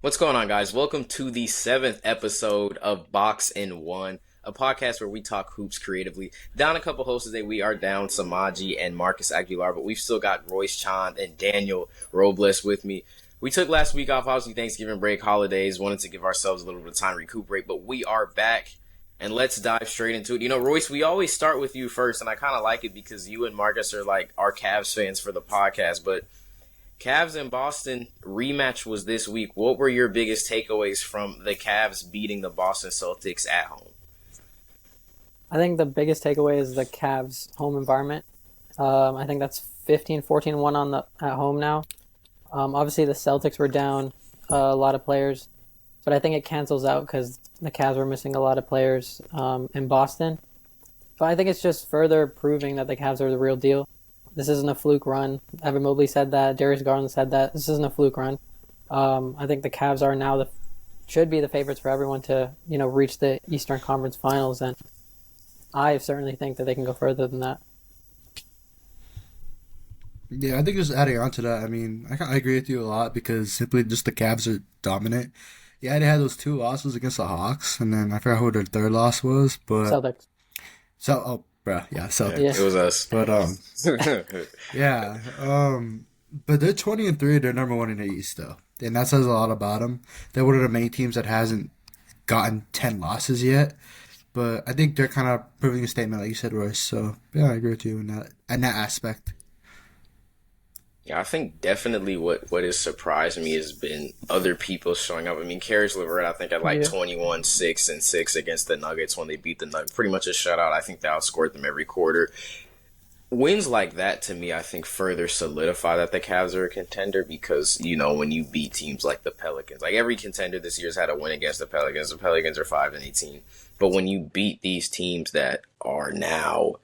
What's going on, guys? Welcome to the 7th episode of BoxInOne, a podcast where we talk hoops creatively. Down a couple hosts today. We are down Samaji and Marcus Aguilar, but we've still got Royce Chand and Daniel Robles with me. We took last week off, obviously Thanksgiving break, holidays, wanted to give ourselves a little bit of time to recuperate, but we are back, and let's dive straight into it. You know, Royce, we always start with you first, and I kind of like it because you and Marcus are like our Cavs fans for the podcast, but Cavs and Boston rematch was this week. What were your biggest takeaways from the Cavs beating the Boston Celtics at home? I think the biggest takeaway is the Cavs' home environment. I think that's 14-1 at home now. Obviously, the Celtics were down a lot of players, but I think it cancels out because the Cavs were missing a lot of players in Boston. But I think it's just further proving that the Cavs are the real deal. This isn't a fluke run. Evan Mobley said that. Darius Garland said that. This isn't a fluke run. I think the Cavs are now should be the favorites for everyone to reach the Eastern Conference Finals, and I certainly think that they can go further than that. Yeah, I think just adding on to that, I mean, I agree with you a lot because simply just the Cavs are dominant. Yeah, they had those two losses against the Hawks, and then I forgot who their third loss was, but Celtics. Celtics. Yeah, it was us. But but they're 20-3. They're number one in the East, though, and that says a lot about them. They're one of the many teams that hasn't gotten 10 losses yet. But I think they're kind of proving a statement, like you said, Royce. So yeah, I agree with you in that aspect. Yeah, I think definitely what has surprised me has been other people showing up. I mean, Karis LeVert, I think, had 21-6-6 against the Nuggets when they beat the Nuggets. Pretty much a shutout. I think they outscored them every quarter. Wins like that, to me, I think further solidify that the Cavs are a contender because, when you beat teams like the Pelicans, like every contender this year's had a win against the Pelicans. The Pelicans are 5-18. But when you beat these teams that are now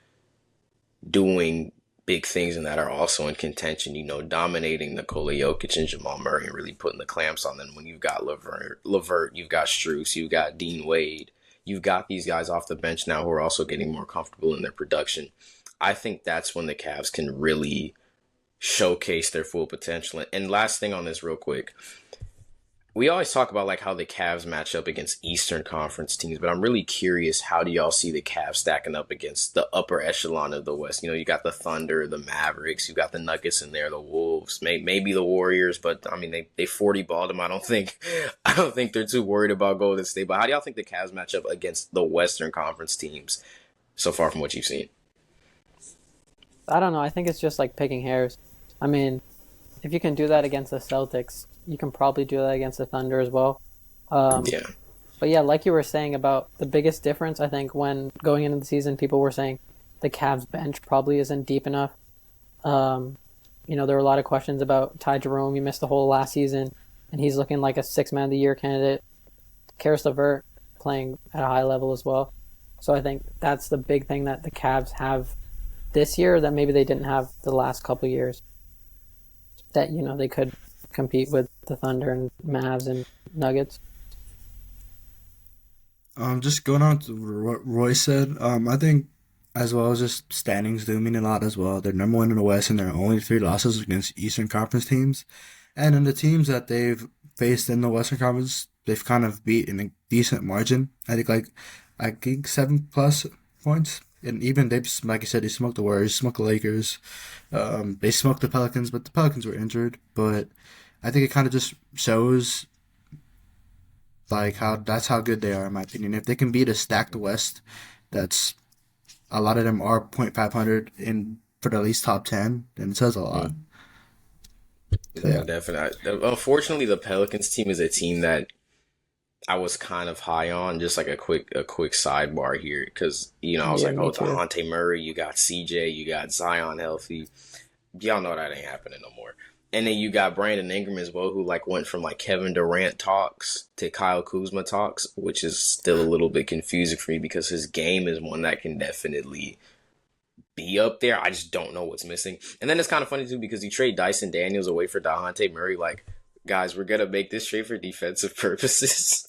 doing big things and that are also in contention, dominating Nikola Jokic and Jamal Murray and really putting the clamps on them. When you've got LeVert, you've got Strus, you've got Dean Wade, you've got these guys off the bench now who are also getting more comfortable in their production. I think that's when the Cavs can really showcase their full potential. And last thing on this real quick, we always talk about how the Cavs match up against Eastern Conference teams, but I'm really curious, how do y'all see the Cavs stacking up against the upper echelon of the West? You got the Thunder, the Mavericks, you got the Nuggets in there, the Wolves, maybe the Warriors, but I mean they 40-balled them. I don't think they're too worried about Golden State. But how do y'all think the Cavs match up against the Western Conference teams so far from what you've seen? I don't know. I think it's just like picking hairs. I mean, if you can do that against the Celtics, you can probably do that against the Thunder as well. Yeah. But yeah, like you were saying about the biggest difference, I think when going into the season, people were saying the Cavs bench probably isn't deep enough. There were a lot of questions about Ty Jerome. He missed the whole last season, and he's looking like a 6-man of the year candidate. Karis LeVert playing at a high level as well. So I think that's the big thing that the Cavs have this year that maybe they didn't have the last couple years. That, they could compete with the Thunder and Mavs and Nuggets. Just going on to what Roy said, I think as well as just standings do mean a lot as well. They're number one in the West and there are only 3 losses against Eastern Conference teams. And in the teams that they've faced in the Western Conference, they've kind of beat in a decent margin. I think 7+ points. And even they, like you said, they smoked the Warriors, smoked the Lakers. They smoked the Pelicans, but the Pelicans were injured. But I think it kind of just shows how good they are, in my opinion. If they can beat a stacked West, that's a lot of them are .500 in for the least top 10, then it says a lot. So, yeah, definitely. Unfortunately, the Pelicans team is a team that I was kind of high on. Just like a quick sidebar here, because I was DeJounte Murray, you got CJ, you got Zion healthy. Y'all know that ain't happening no more. And then you got Brandon Ingram as well, who went from Kevin Durant talks to Kyle Kuzma talks, which is still a little bit confusing for me because his game is one that can definitely be up there. I just don't know what's missing. And then it's kind of funny too because you trade Dyson Daniels away for DeJounte Murray. Guys, we're gonna make this trade for defensive purposes.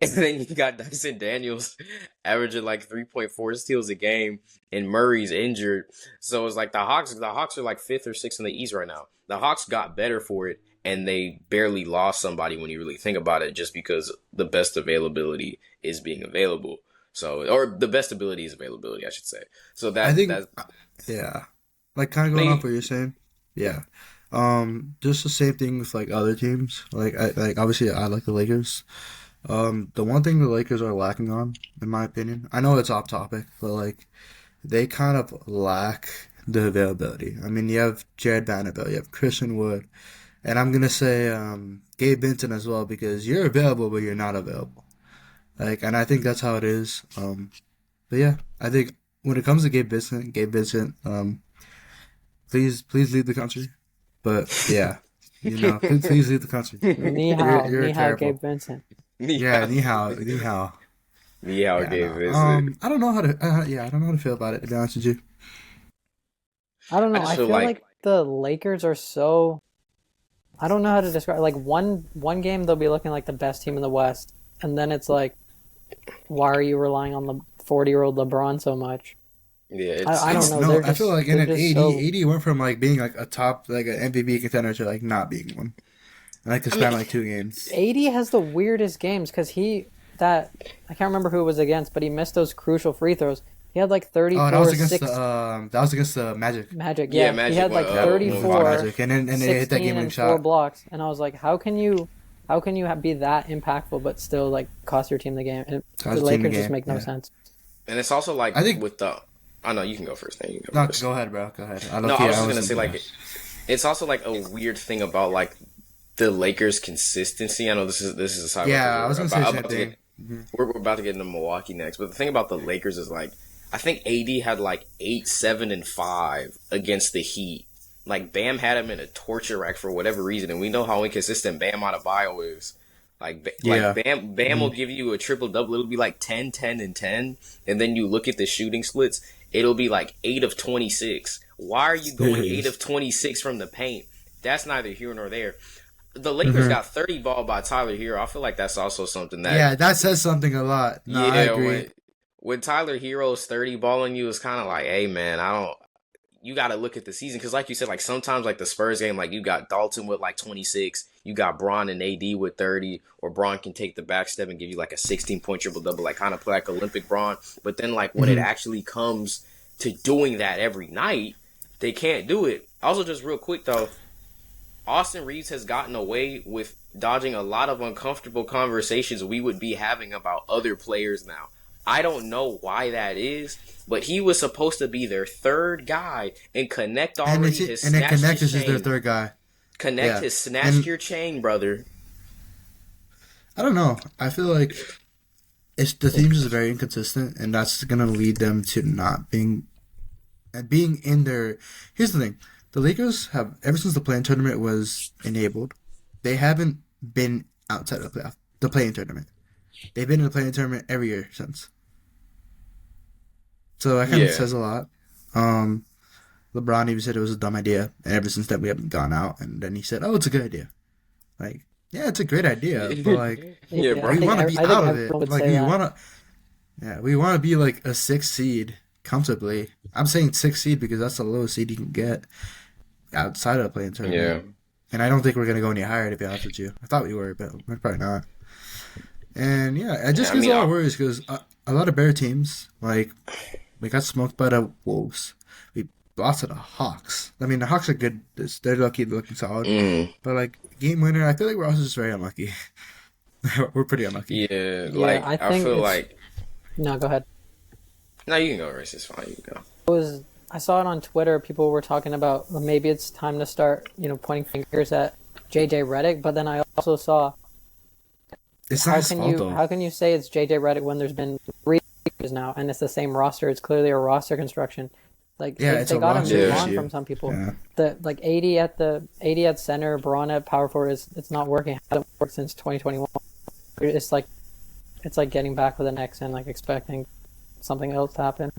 And then you got Dyson Daniels averaging 3.4 steals a game, and Murray's injured. So it's the Hawks are 5th or 6th in the East right now. The Hawks got better for it, and they barely lost somebody when you really think about it, just because the best availability is being available. So, or the best ability is availability, I should say. So I think, that's yeah, like kind of going off what you're saying. Yeah, just the same thing with like other teams. Like obviously I like the Lakers. The one thing the Lakers are lacking on, in my opinion, I know it's off topic, but like they kind of lack the availability. I mean, you have Jared Vanderbilt, you have Christian Wood, and I'm gonna say Gabe Vincent as well, because you're available but you're not available. Like, and I think that's how it is. But yeah, I think when it comes to Gabe Vincent, please leave the country. But yeah, please leave the country. Ni hao, You're ni hao, terrible. Gabe Vincent. Yeah, ni hao. yeah, Yeah, Gabe no. Vincent. I don't know how to. I don't know how to feel about it, to be honest with you. I don't know. I just I feel feel like like the Lakers are so. I don't know how to describe. Like one game they'll be looking like the best team in the West, and then it's like, why are you relying on the 40-year-old LeBron so much? yeah, I don't it's know. No, They're I feel like in they're an just 80, so. 80 went from like being like a top, like an MVP contender to like not being one. And like to I span mean, like 2 games. 80 has the weirdest games because I can't remember who it was against, but he missed those crucial free throws. He had like Oh, 34, that was against 6 the Magic. Magic. yeah, Yeah, he Magic had like Yeah, when we fought 34, Magic, and they hit that 16, game-winning and 4 shot. blocks, and I was like, how can you be that impactful but still like cost your team the game? And Cost the the team the Lakers just game, make no yeah. sense. and it's also like I think. with the. I know you can go first. Then you can go No, first. go ahead, bro. Go ahead. No, I was just gonna say like it's also like a weird thing about like the Lakers' consistency. I know this is a side. Yeah, I was gonna say the same thing. We're about to get into Milwaukee next, but the thing about the Lakers is like I think AD had like 8, 7, and 5 against the Heat. Like Bam had him in a torture rack for whatever reason, and we know how inconsistent Bam Adebayo is. Yeah. Like Bam will give you a triple double. It'll be like 10, 10, and 10, and then you look at the shooting splits. It'll be like 8 of 26. Why are you going 8 of 26 from the paint? That's neither here nor there. The Lakers got 30 ball by Tyler Hero. I feel like that's also something that Yeah, that says something a lot. No, I agree. when Tyler Hero's 30 balling you, it's kind of like, hey man, you got to look at the season, because like you said, like sometimes like the Spurs game, like you got Dalton with like 26, you got Bron and AD with 30, or Bron can take the back step and give you like a 16-point triple double, like kind of play like Olympic Bron. But then like when it actually comes to doing that every night, they can't do it. Also, just real quick though, Austin Reeves has gotten away with dodging a lot of uncomfortable conversations we would be having about other players now. I don't know why that is, but he was supposed to be their third guy and connect already his And then snatch Connect his is their chain. third guy. Connect Yeah. his snatch And- your chain, brother. I don't know. I feel like the teams is very inconsistent, and that's gonna lead them to not being in their. Here's the thing: the Lakers have, ever since the play-in tournament was enabled, they haven't been outside of the play-in tournament. They've been in the play-in tournament every year since. So that kind of says a lot. LeBron even said it was a dumb idea, and ever since then we haven't gone out. And then he said, "Oh, it's a good idea." Like, yeah, it's a great idea, but like, Yeah, bro. we want to be out of it. everyone would Like, say we that. want to. Yeah, we want to be like a 6th seed comfortably. I'm saying 6th seed because that's the lowest seed you can get outside of the play-in tournament. Yeah. And I don't think we're gonna go any higher, to be honest with you. I thought we were, but we're probably not. And yeah, it just gives a lot of worries because a lot of better teams, like, we got smoked by the Wolves. We lost to the Hawks. I mean, the Hawks are good. They're lucky, looking solid. But like game winner, I feel like we're also just very unlucky. We're pretty unlucky. Yeah, like I I think feel it's- like No, go ahead. no, you can go, Race. It's fine. You can go. I saw it on Twitter. People were talking about maybe it's time to start, pointing fingers at JJ Redick. But then I also saw It's not his fault though. how can you say it's JJ Redick when there's been 3 years now and it's the same roster? It's clearly a roster construction. Like Yeah, they it's a got to roster move issue. on from some people. Yeah. The like 80 at center, Braun at power forward it's not working. It hasn't worked since 2021. It's like getting back with the Knicks and like expecting something else to happen.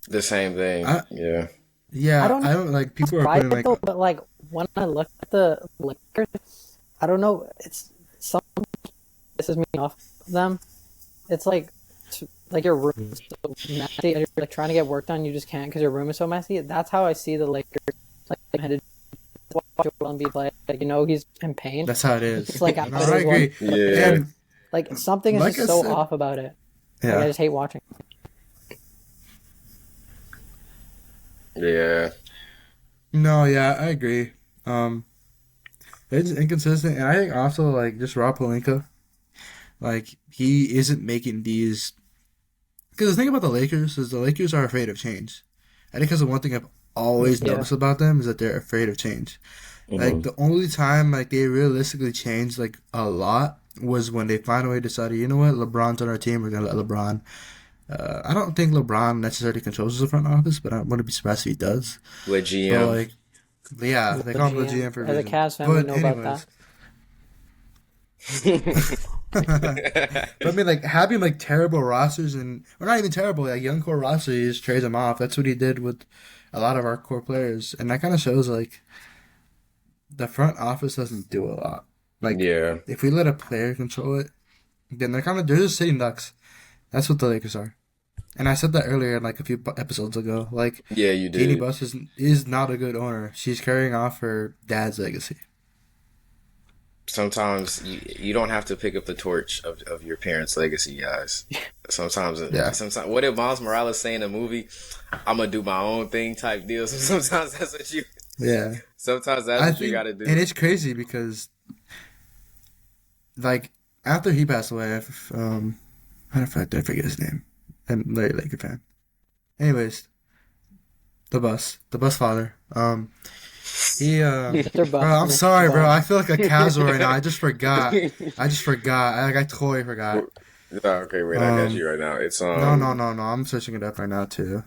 The same thing. Yeah. Yeah, I don't like people are Right, putting like though, but like when I look at the Lakers, I don't know. It's something pisses me off them. It's like your room is so messy, and you're like trying to get work done, you just can't because your room is so messy. That's how I see the Lakers. Like headed. That's Joel Embiid play, like, he's in pain. That's how it is. It's like no, I agree. Yeah. And like something is like just I so said- off about it. yeah. Like, I just hate watching. Yeah. No, yeah, I agree. It's inconsistent, and I think also like just Rob Pelinka, like he isn't making these. Because the thing about the Lakers is the Lakers are afraid of change. I think because the one thing I've always Yeah. noticed about them is that they're afraid of change. Like the only time like they realistically changed like a lot was when they finally decided, you know what, LeBron's on our team, we're gonna let LeBron. I don't think LeBron necessarily controls the front office, but I wouldn't be surprised if he does. With But GM. like, yeah, they call him the GM for a As a reason. Cavs fan, we But know anyways, about but I mean, like having like terrible rosters and or not even terrible, like young core roster, he just trades them off. That's what he did with a lot of our core players, and that kind of shows like the front office doesn't do a lot. Like, Yeah. if we let a player control it, then they're just sitting ducks. That's what the Lakers are. And I said that earlier, like a few episodes ago. Like, Yeah, you Jeannie did. Buss is not a good owner. She's carrying off her dad's legacy. Sometimes you don't have to pick up the torch of your parents' legacy, guys. Sometimes, Yeah. sometimes, what did Miles Morales say in a movie? I'm gonna do my own thing type deal. So sometimes that's what you. Yeah. Sometimes that's what you gotta do. And it's crazy because, like, after he passed away, I forget his name. I'm a Larry Laker fan. Anyways, the bus father. He Mr. bro, Buss, I'm Mr. sorry, bro. Buss. I feel like a casual right now. I just forgot. I totally forgot. Okay, wait, I got you right now. It's No. I'm searching it up right now too.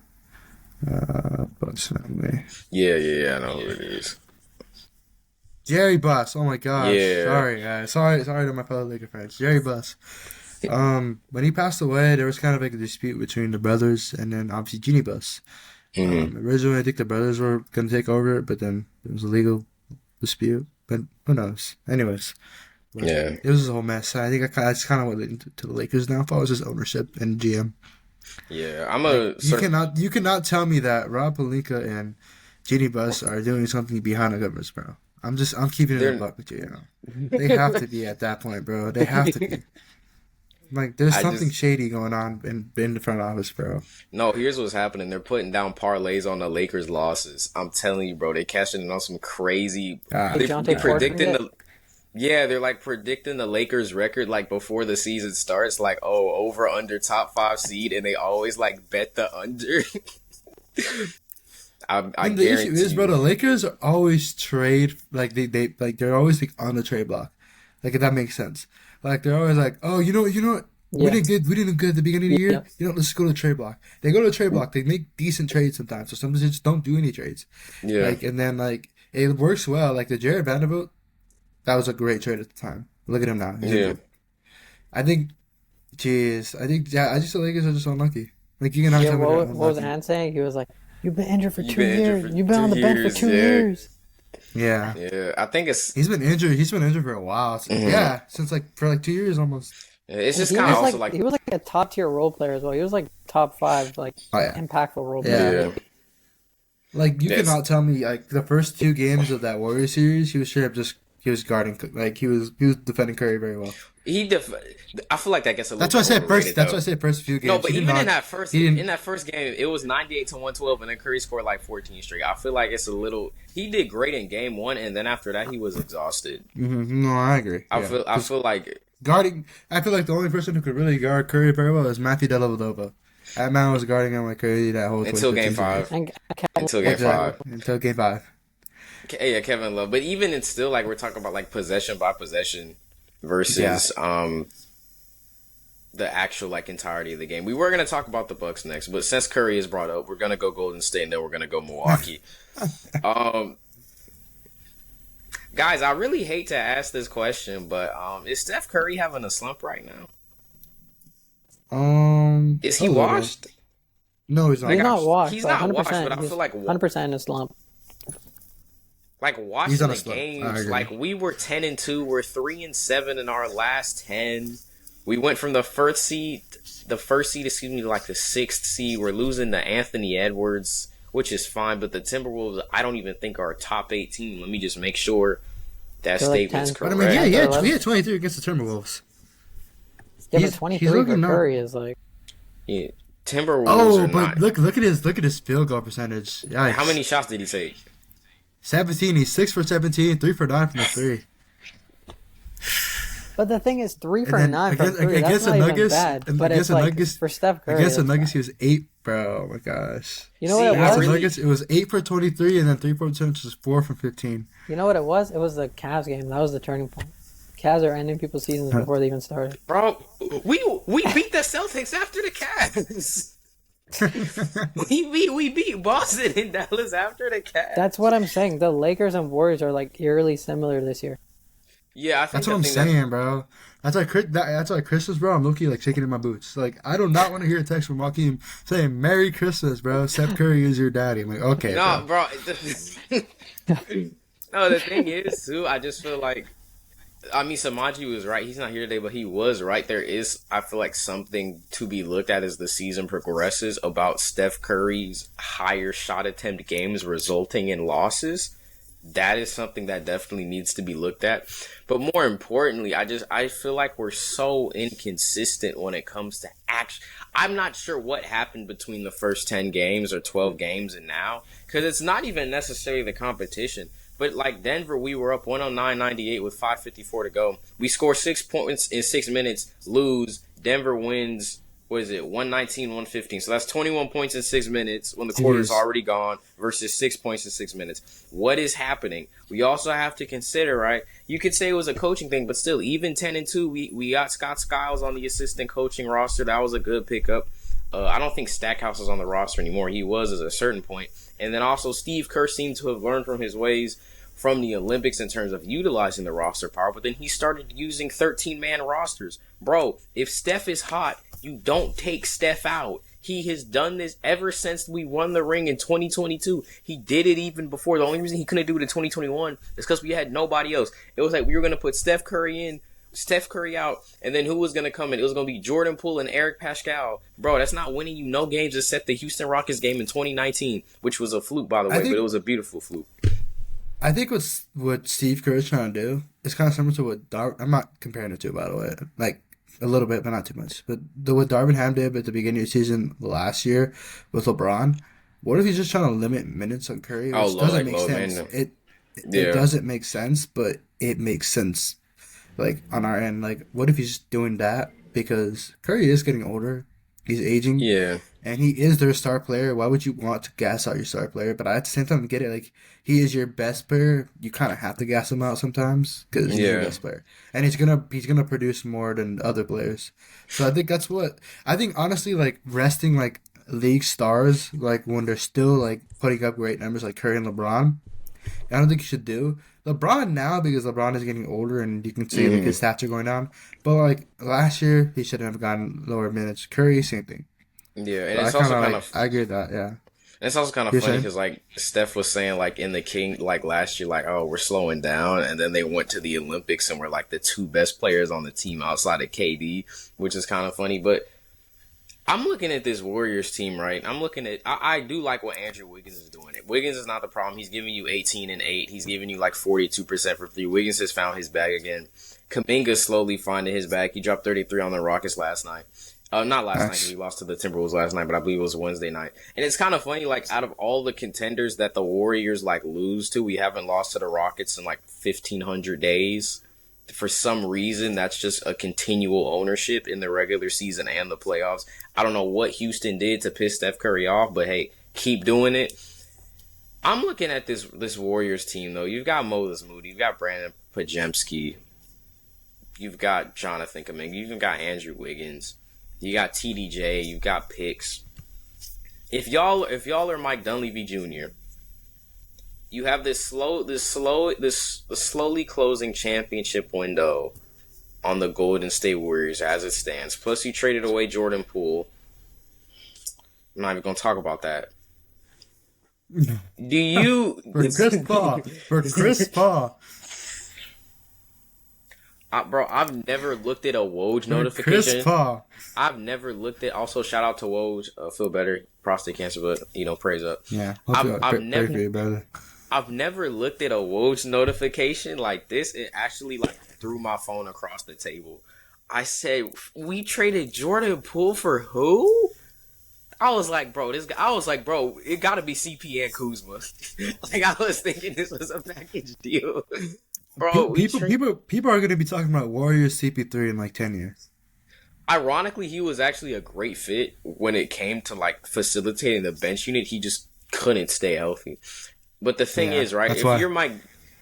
Bucks family. Yeah, I know who it is. Jerry Buss. Oh my gosh. Yeah. Sorry, guys. Sorry to my fellow Laker fans. Jerry Buss. When he passed away, there was kind of like a dispute between the brothers and then obviously Jeannie Buss. Originally, I think the brothers were going to take over it, but then there was a legal dispute. But who knows? Anyways. Yeah. It was a whole mess. I think that's kind of what led to the Lakers now. If I was just ownership and GM. Yeah, I'm a. You cannot tell me that Rob Pelinka and Jeannie Buss are doing something behind the covers, bro. I'm keeping it a buck with you. They have to be at that point, bro. They have to be. Like, there's something shady going on in the front office, bro. No, here's what's happening. They're putting down parlays on the Lakers' losses. I'm telling you, bro. They cashing in on some crazy. They predicting the. Yeah, they're like predicting the Lakers record like before the season starts, like, oh, over under top 5 seed, and they always like bet the under. I And the issue guarantee is, bro, the Lakers are always trade like they're always like on the trade block. Like, if that makes sense. Like, they're always like, oh, you know what? Yeah. We did good at the beginning of the year. Yeah. You know, let's go to the trade block. They go to the trade block. They make decent trades sometimes. So sometimes they just don't do any trades. Yeah. Like, and then like it works well. Like the Jared Vanderbilt, that was a great trade at the time. Look at him now. Yeah. I think the Lakers are just unlucky. Like, you can Yeah, what was Ant saying? He was like, "You've been injured for 2 years. You've been on the bench for 2 years." Yeah. Yeah, I think He's been injured. He's been injured for a while. So, yeah, since for 2 years almost. it's just He kind of was also like he was like a top tier role player as well. He was like top 5 like impactful role player. yeah. Like, you Yes. cannot tell me like the first 2 games of that Warriors series, he was straight up he was guarding, like he was defending Curry very well. I feel like that gets a little. That's why I said first. That's though. why I said first few games. No, but He did even not- in that first he didn't- game, it was 98 to 112, and then Curry scored like 14 straight. I feel like it's a little. He did great in game 1, and then after that, he was exhausted. No, I agree. I Yeah. feel like Guarding, I feel like the only person who could really guard Curry very well is Matthew Dellavedova. That man was guarding him like crazy that whole until 2015 game 5. And Until game 5. Until game 5. Yeah, Kevin Love. But even it's still like we're talking about like possession by possession versus the actual like entirety of the game. We were gonna talk about the Bucks next, but since Curry is brought up, we're gonna go Golden State and then we're gonna go Milwaukee. Guys, I really hate to ask this question, but is Steph Curry having a slump right now? Is he washed? No, he's not. he's not washed. He's but not 100%, washed, but I feel like 100% in a slump. like watching He's on the a slump. I games, agree. like we were 10-2, we're 3-7 in our last 10. We went from the first seed, to like the 6th seed. We're losing to Anthony Edwards. which is fine. But the Timberwolves, I don't even think are a top 8 team. Let me just make sure that statement's like correct. But I mean, yeah, 23 against the Timberwolves. Yeah, but 23 for Curry is like. Yeah, Timberwolves. Oh, but look at his field goal percentage. Yikes. How many shots did he take? 17. He's 6 for 17, 3 for 9 from the three. But the thing is, 3 for 9 from three. That's not even bad. But it's like for Steph Curry. Against the Nuggets, he was 8, bro. Oh my gosh. You know what it was? The Nuggets, it was 8 for 23, and then 3-point percentage was 4 for 15. You know what it was? It was the Cavs game. That was the turning point. Cavs are ending people's seasons before they even started. Bro, we beat the Celtics after the Cavs. we beat Boston in Dallas after the Cavs. That's what I'm saying. The Lakers and Warriors are like eerily similar this year. Yeah, I think that's what I'm saying, bro. That's why Christmas, bro. I'm low-key like shaking in my boots. Like, I do not want to hear a text from Joaquin saying "Merry Christmas, bro. Steph Curry is your daddy." I'm like, okay, no, bro. No, the thing is, too, I just feel like, I mean, Samaji was right. He's not here today, but he was right. There is, I feel like, something to be looked at as the season progresses about Steph Curry's higher shot attempt games resulting in losses. That is something that definitely needs to be looked at. But more importantly, I feel like we're so inconsistent when it comes to action. I'm not sure what happened between the first 10 games or 12 games and now, because it's not even necessarily the competition. But like Denver, we were up 109-98 with 5:54 to go. We score 6 points in 6 minutes, lose. Denver wins, 119-115. So that's 21 points in 6 minutes when the quarter's already gone versus 6 points in 6 minutes. What is happening? We also have to consider, right? You could say it was a coaching thing, but still, even 10-2, we got Scott Skiles on the assistant coaching roster. That was a good pickup. I don't think Stackhouse is on the roster anymore. He was at a certain point. And then also Steve Kerr seemed to have learned from his ways from the Olympics in terms of utilizing the roster power, but then he started using 13-man rosters. Bro, if Steph is hot, you don't take Steph out. He has done this ever since we won the ring in 2022. He did it even before. The only reason he couldn't do it in 2021 is because we had nobody else. It was like we were going to put Steph Curry in, Steph Curry out, and then who was going to come in? It was going to be Jordan Poole and Eric Pascal. Bro, that's not winning you no games except the Houston Rockets game in 2019, which was a fluke, by the way, but it was a beautiful fluke. I think what Steve Kerr is trying to do is kind of similar to what I'm not comparing it to, by the way. Like, a little bit, but not too much. But what Darvin Ham did at the beginning of the season last year with LeBron, what if he's just trying to limit minutes on Curry? Which doesn't make sense. It doesn't make sense, but it makes sense. Like, on our end, like, what if he's doing that? Because Curry is getting older. He's aging. Yeah. And he is their star player. Why would you want to gas out your star player? But at the same time, I get it. Like, he is your best player. You kind of have to gas him out sometimes because he's your best player. And he's gonna produce more than other players. So I think that's what... I think, honestly, like, resting, like, league stars, like, when they're still, like, putting up great numbers like Curry and LeBron, I don't think you should do. LeBron now, because LeBron is getting older and you can see like his stats are going down. But like last year, he should have gotten lower minutes. Curry, same thing. Yeah, and it's also kind of... I agree with that, yeah. And it's also kind of funny because like Steph was saying like in the King, like last year, like, oh, we're slowing down. And then they went to the Olympics and were like the two best players on the team outside of KD, which is kind of funny. But I'm looking at this Warriors team, right? I do like what Andrew Wiggins is doing. Wiggins is not the problem. He's giving you 18 and 8. He's giving you like 42% for 3. Wiggins has found his bag again. Kuminga's slowly finding his bag. He dropped 33 on the Rockets last night. Not last night. He lost to the Timberwolves last night, but I believe it was Wednesday night. And it's kind of funny, like out of all the contenders that the Warriors like lose to, we haven't lost to the Rockets in like 1,500 days. For some reason, that's just a continual ownership in the regular season and the playoffs. I don't know what Houston did to piss Steph Curry off, but hey, keep doing it. I'm looking at this Warriors team, though. You've got Moses Moody. You've got Brandon Pajemski. You've got Jonathan Kuminga. You've even got Andrew Wiggins. You got TDJ. You've got picks. If y'all are Mike Dunleavy Jr., you have this slowly closing championship window on the Golden State Warriors as it stands. Plus, you traded away Jordan Poole. I'm not even going to talk about that. Do you... For Chris Paul. Bro, I've never looked at a Woj notification. Chris Paul. I've never looked at... Also, shout out to Woj. Feel better. prostate cancer, but praise up. Yeah, I've never looked at a Woj notification like this. It actually like threw my phone across the table. I said, "We traded Jordan Poole for who?" I was like, bro, it got to be CP and Kuzma. Like I was thinking this was a package deal, bro. People are gonna be talking about Warriors CP3 in like 10 years. Ironically, he was actually a great fit when it came to like facilitating the bench unit. He just couldn't stay healthy. But the thing is, right?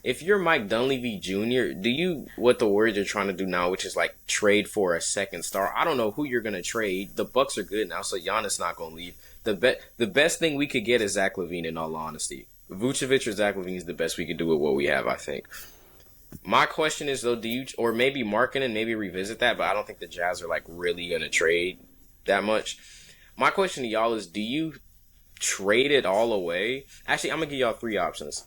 If you're Mike Dunleavy Jr., do you what the Warriors are trying to do now, which is like trade for a second star? I don't know who you're gonna trade. The Bucks are good now, so Giannis not gonna leave. The best thing we could get is Zach LaVine. In all honesty, Vucevic or Zach LaVine is the best we could do with what we have. I think. My question is though, or maybe Markkanen, maybe revisit that, but I don't think the Jazz are like really gonna trade that much. My question to y'all is, do you trade it all away? Actually, I'm gonna give y'all 3 options.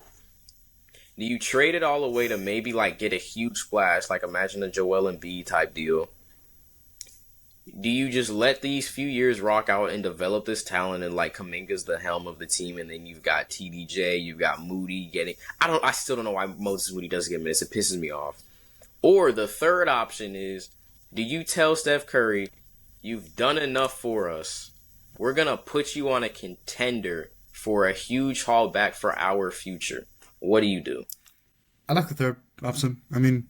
Do you trade it all away to maybe like get a huge splash, like imagine a Joel Embiid type deal? Do you just let these few years rock out and develop this talent and like Kuminga's the helm of the team and then you've got TDJ, you've got Moody getting... I still don't know why Moses Moody doesn't get minutes. It pisses me off. Or the third option is, do you tell Steph Curry, you've done enough for us. We're going to put you on a contender for a huge haul back for our future. What do you do? I like the third option. I mean,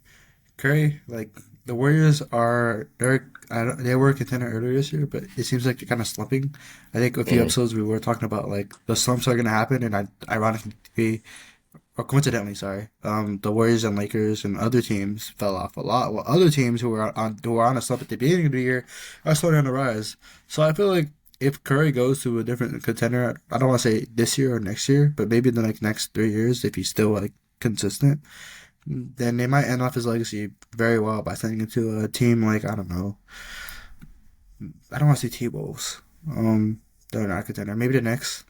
Curry, like, the Warriors they were a contender earlier this year, but it seems like they're kind of slumping. I think a few episodes we were talking about, like, the slumps are going to happen, and coincidentally, the Warriors and Lakers and other teams fell off a lot, while other teams who were on a slump at the beginning of the year are slowly on the rise. So I feel like if Curry goes to a different contender, I don't want to say this year or next year, but maybe in the next 3 years, if he's still like consistent, then they might end off his legacy very well by sending him to a team like, I don't know. I don't want to say T-Wolves. They're not a contender. Maybe the Knicks.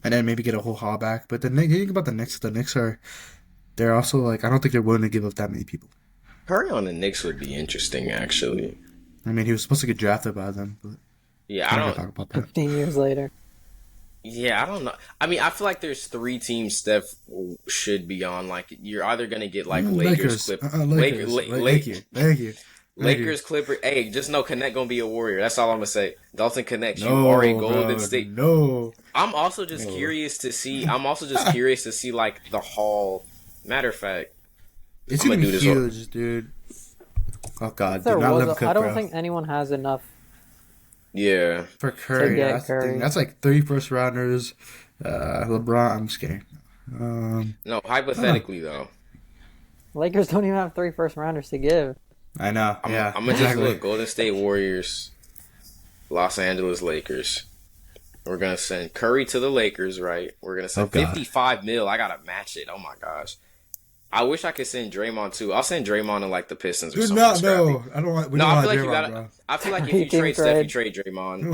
And then maybe get a whole haul back. But the thing about the Knicks they're also like, I don't think they're willing to give up that many people. Curry on the Knicks would be interesting, actually. I mean, he was supposed to get drafted by them, but yeah, I don't talk about that. 15 years later. Yeah, I don't know. I mean, I feel like there's 3 teams Steph should be on. Like, you're either gonna get like Lakers, Clippers. Lakers, Clippers. Hey, just know Connect gonna be a Warrior. That's all I'm gonna say. Dalton Connect. You already Golden State. No. I'm also just curious to see. Like the haul. Matter of fact, it's gonna be huge, dude. Oh God, I don't think anyone has enough. Yeah, for Curry, that's like 3 first rounders. LeBron, I'm scared. No, hypothetically though, Lakers don't even have 3 first rounders to give. I know. I'm gonna just look. Golden State Warriors, Los Angeles Lakers. We're gonna send Curry to the Lakers, right? We're gonna send 55 mil. I gotta match it. Oh my gosh. I wish I could send Draymond too. I'll send Draymond to like the Pistons or something. No, I don't want. I feel like you gotta. Bro. I feel like if you trade Steph, you trade Draymond.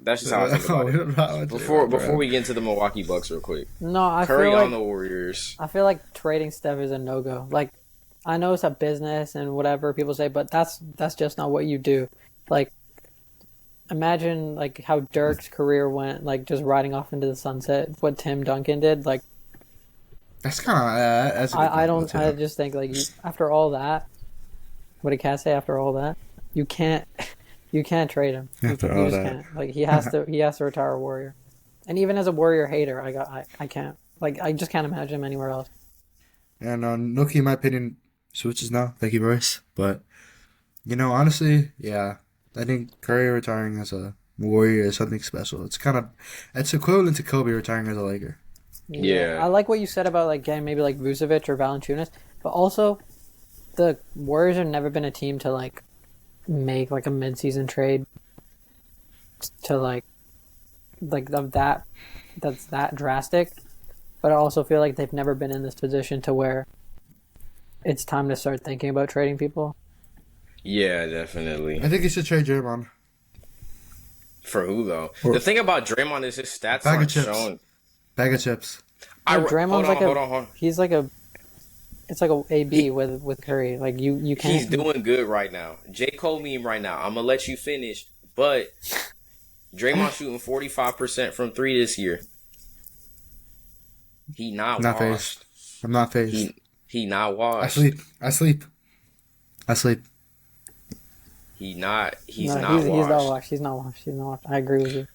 That's just how I think about it. Before we get into the Milwaukee Bucks, real quick. No, I Curry feel like, on the Warriors. I feel like trading Steph is a no go. Like, I know it's a business and whatever people say, but that's just not what you do. Like, imagine like how Dirk's career went, like just riding off into the sunset. What Tim Duncan did, like. That's kind of. I just think like after all that, what did Cass say? After all that, you can't trade him. After all that, can't. Like he has to retire a Warrior, and even as a Warrior hater, I can't. Like I just can't imagine him anywhere else. And Nookie, in my opinion, switches now. Thank you, Bryce. But honestly, yeah, I think Curry retiring as a Warrior is something special. It's equivalent to Kobe retiring as a Laker. Yeah. I like what you said about like getting maybe like Vucevic or Valanciunas, but also the Warriors have never been a team to like make like a mid-season trade to like of that that's that drastic. But I also feel like they've never been in this position to where it's time to start thinking about trading people. Yeah, definitely. I think you should trade Draymond. For who though? The thing about Draymond is his stats aren't shown. Bag of chips. Draymond's hold on. He's like it's like a AB with Curry. Like you can't. He's doing good right now. J. Cole meme right now. I'm gonna let you finish, but Draymond shooting 45% from 3 this year. He not washed. Phased. I'm not phased. He not washed. I sleep. He's not washed. He's not washed. He's not washed. I agree with you.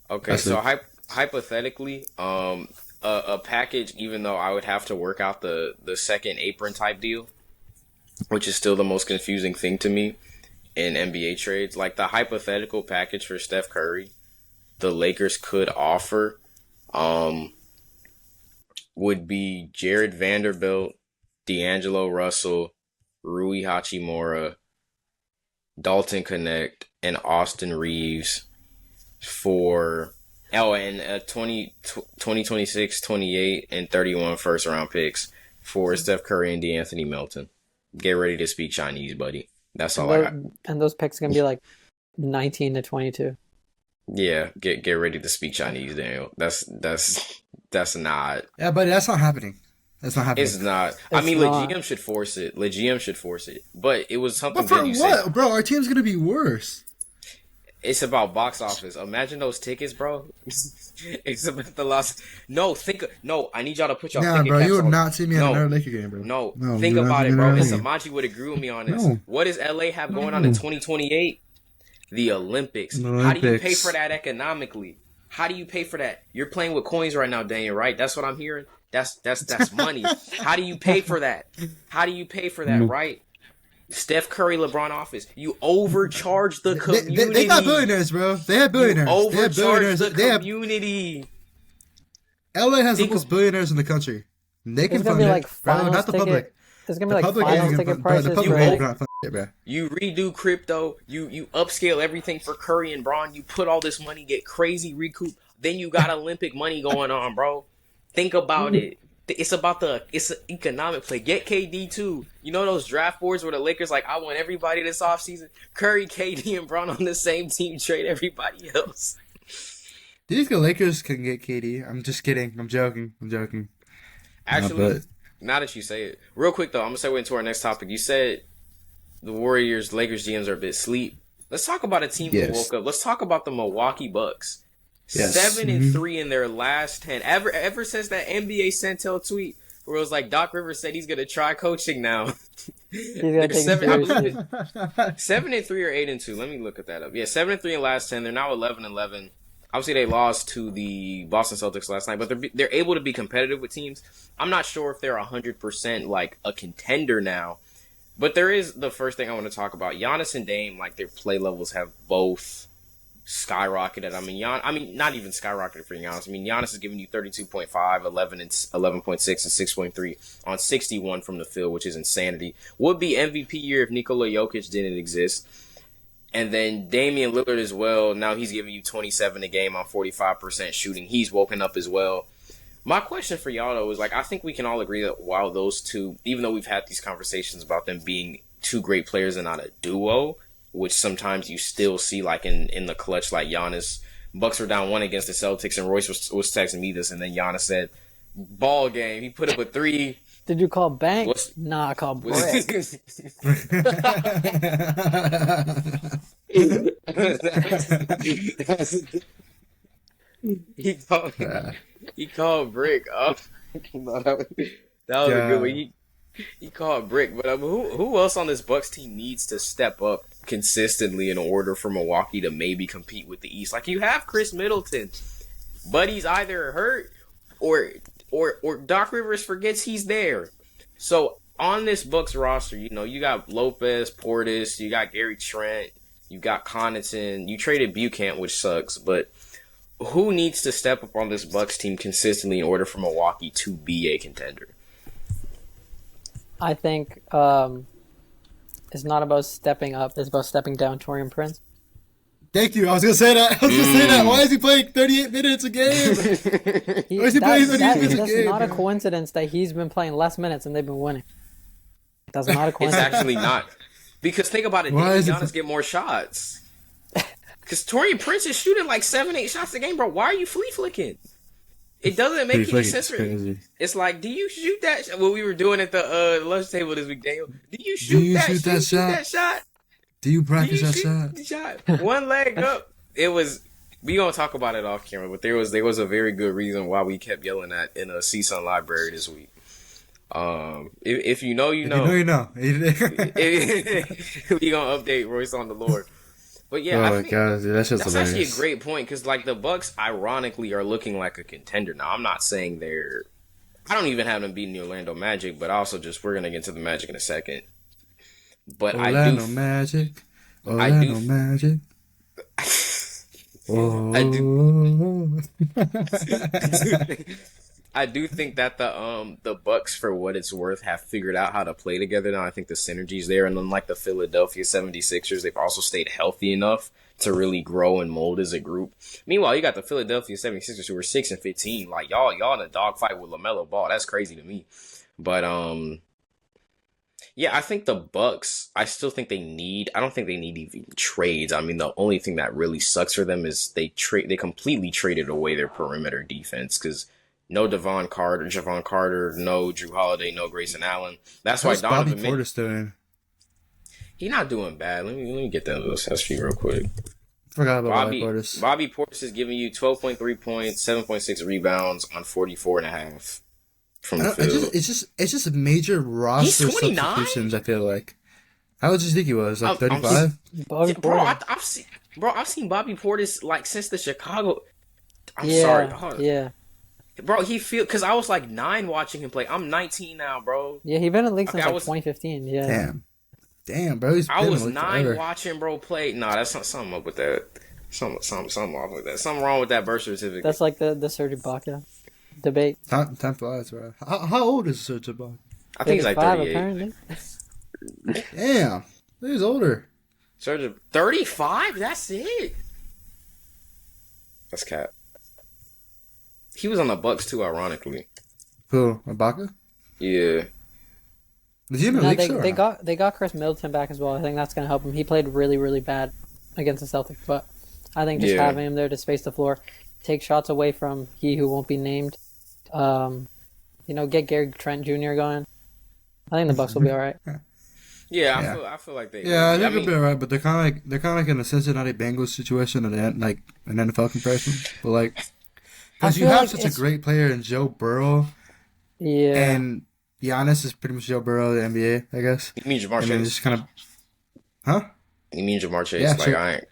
Okay, so hypothetically, a package, even though I would have to work out the second apron type deal, which is still the most confusing thing to me in NBA trades, like the hypothetical package for Steph Curry, the Lakers could offer, would be Jared Vanderbilt, D'Angelo Russell, Rui Hachimura, Dalton Connect, and Austin Reeves for 2026, 28, and 31 first round picks for Steph Curry and DeAnthony Melton. Get ready to speak Chinese, buddy. That's all I got. And those picks are gonna be like 19 to 22. Yeah, get ready to speak Chinese, Daniel. That's not. Yeah, but that's not happening. It's not. I mean, LeGM should force it. But it was something. But for that you what, said. bro? Our team's gonna be worse. It's about box office. Imagine those tickets, bro. It's about the loss. No, I need y'all to put y'all ticket bro, caps you would on. not see me at another Laker game, bro. No, think about it, bro. And Samaji would agree with me on this. No. What does LA have going on in 2028? The Olympics. How do you pay for that economically? How do you pay for that? You're playing with coins right now, Daniel, right? That's what I'm hearing. That's money. How do you pay for that? Right? Steph Curry, LeBron office. You overcharge the community. They got billionaires, bro. They have billionaires. You overcharge the community. LA has the most billionaires in the country. They can fund like it, bro. Not the public. It's gonna be like finals ticket prices. You redo crypto. You upscale everything for Curry and Bron. You put all this money, get crazy recoup. Then you got Olympic money going on, bro. Think about it. It's an economic play. Get KD too. You know those draft boards where the Lakers like, I want everybody this offseason? Curry, KD, and Bron on the same team. Trade everybody else. Do you think the Lakers can get KD? I'm just kidding. I'm joking. Actually, now that you say it. Real quick though, I'm going to segue into our next topic. You said the Lakers GMs are a bit sleep. Let's talk about a team who woke up. Let's talk about the Milwaukee Bucks. Yes. 7-3 in their last 10. Ever since that NBA Centel tweet where it was like Doc Rivers said he's gonna try coaching now. They're 7-3 or 8-2. Let me look at that up. Yeah, 7-3 in last 10. They're now 11-11. Obviously, they lost to the Boston Celtics last night, but they're able to be competitive with teams. I'm not sure if they're 100% like a contender now, but there is the first thing I want to talk about. Giannis and Dame, like their play levels have both skyrocketed. I mean, not even skyrocketed for Giannis. I mean, Giannis is giving you 32.5, 11 and 11.6 and 6.3 on 61 from the field, which is insanity. Would be MVP year if Nikola Jokic didn't exist. And then Damian Lillard as well. Now he's giving you 27 a game on 45% shooting. He's woken up as well. My question for y'all though is like, I think we can all agree that while those two, even though we've had these conversations about them being two great players and not a duo, which sometimes you still see like in the clutch, like Giannis. Bucks were down 1 against the Celtics, and Royce was texting me this, and then Giannis said, ball game. He put up a 3. Did you call bank? Nah, I called brick. He called brick. Oh, that was a good one. He called brick. But who else on this Bucks team needs to step up consistently in order for Milwaukee to maybe compete with the East? Like, you have Chris Middleton, but he's either hurt or Doc Rivers forgets he's there. So on this Bucks roster, you know, you got Lopez, Portis, you got Gary Trent, you got Connaughton, you traded Buchanan, which sucks, but who needs to step up on this Bucks team consistently in order for Milwaukee to be a contender? I think it's not about stepping up. It's about stepping down. Taurean Prince. Thank you. I was going to say that. Why is he playing 38 minutes a game? Why is he playing 38 minutes a game? That's not a coincidence that he's been playing less minutes and they've been winning. That's not a coincidence. It's actually not. Because think about it. Did Giannis get more shots? Because Taurean Prince is shooting like 7-8 shots a game, bro. Why are you flea flicking? It doesn't make any sense. It's like, do you shoot that? What we were doing at the lunch table this week, Daniel. Do you shoot that shot? Do you practice that shot? One leg up. It was We gonna talk about it off camera, but there was a very good reason why we kept yelling at in a CSUN library this week. If you know, you know. If you know, you know. We gonna update Royce on the Lord. But yeah, I think God, dude, that's hilarious. actually a great point because like the Bucks, ironically, are looking like a contender now. I'm not saying they're. I don't even have them beating the Orlando Magic, but also we're gonna get to the Magic in a second. But Orlando Magic. Orlando Magic. I do think that the Bucks, for what it's worth, have figured out how to play together now. I think the synergy's there, and unlike the Philadelphia 76ers, they've also stayed healthy enough to really grow and mold as a group. Meanwhile, you got the Philadelphia 76ers who were 6-15. Like y'all in a dogfight with LaMelo Ball. That's crazy to me. But yeah, I think the Bucks, I still think they need, I don't think they need even trades. I mean, the only thing that really sucks for them is they completely traded away their perimeter defense because no Javon Carter, no Drew Holiday, no Grayson Allen. That's why Donovan Bobby Portis doing? He's not doing bad. Let me get that little stat sheet real quick. Forgot about Bobby Portis. Bobby Portis is giving you 12.3 points, 7.6 rebounds on 44.5 from the field. It's just major roster substitutions. I feel like. How old do you think he was? Like 35? I've seen Bobby Portis like since the Chicago. I'm sorry. Yeah. Bro, because I was like 9 watching him play. I'm 19 now, bro. Yeah, he's been in the league since 2015. Yeah. Damn, bro. I was 9 watching bro play. Nah, that's not something up with that. Something off with that. Something wrong with that birth certificate. That's like the Serge Ibaka debate. Time flies, bro. How old is Serge Ibaka? I think he's like 38. Apparently. Damn, he's older. Serge 35. That's it. That's cap. He was on the Bucks too, ironically. Who? Ibaka? Yeah. Is he in the league they got Chris Middleton back as well. I think that's going to help him. He played really, really bad against the Celtics, but I think just having him there to space the floor, take shots away from he who won't be named, get Gary Trent Jr. going. I think the Bucks will be all right. Yeah, I feel like they. Yeah, I think they'll be all right, but they're kind of like in a Cincinnati Bengals situation and like an NFL comparison, but like. Because you have such a great player in Joe Burrow. Yeah. And Giannis is pretty much Joe Burrow of the NBA, I guess. You mean Jamar Chase? And just kind of... Huh? You mean Jamar Chase? Yeah, like, sure. I ain't...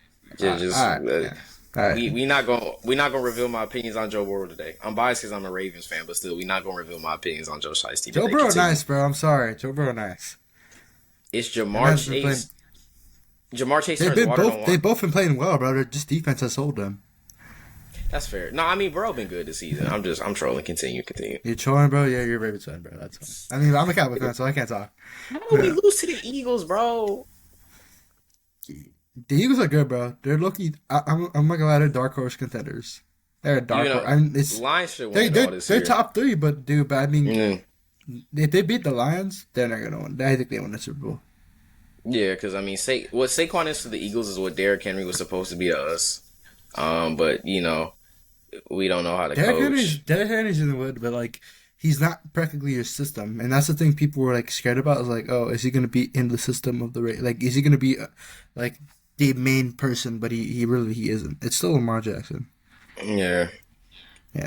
All right. We not gonna reveal my opinions on Joe Burrow today. I'm biased because I'm a Ravens fan, but still, we not gonna reveal my opinions on Joe Shiesty. Joe Burrow nice, bro. I'm sorry. Joe Burrow nice. It's Jamar Chase. Jamar Chase turns water on water. They've both been playing well, bro. Just defense has sold them. That's fair. No, I mean, Burrow been good this season. I'm trolling. Continue. You're trolling, bro? Yeah, you're a Ravens fan, bro. That's fine. I mean, I'm a Cowboys fan, so I can't talk. How did we lose to the Eagles, bro? The Eagles are good, bro. They're lucky. I'm not gonna lie, they're dark horse contenders. They're a dark horse. I mean, Lions should win all this year. They're top 3, but I mean, if they beat the Lions, they're not gonna win. I think they win the Super Bowl. Yeah, because I mean, what Saquon is to the Eagles is what Derrick Henry was supposed to be to us. But we don't know how to coach. Derrick Henry's in the wood, but like he's not practically your system, and that's the thing people were like scared about. Is like, oh, is he going to be in the system of the like? Is he going to be like the main person? But he really isn't. It's still Lamar Jackson. Yeah.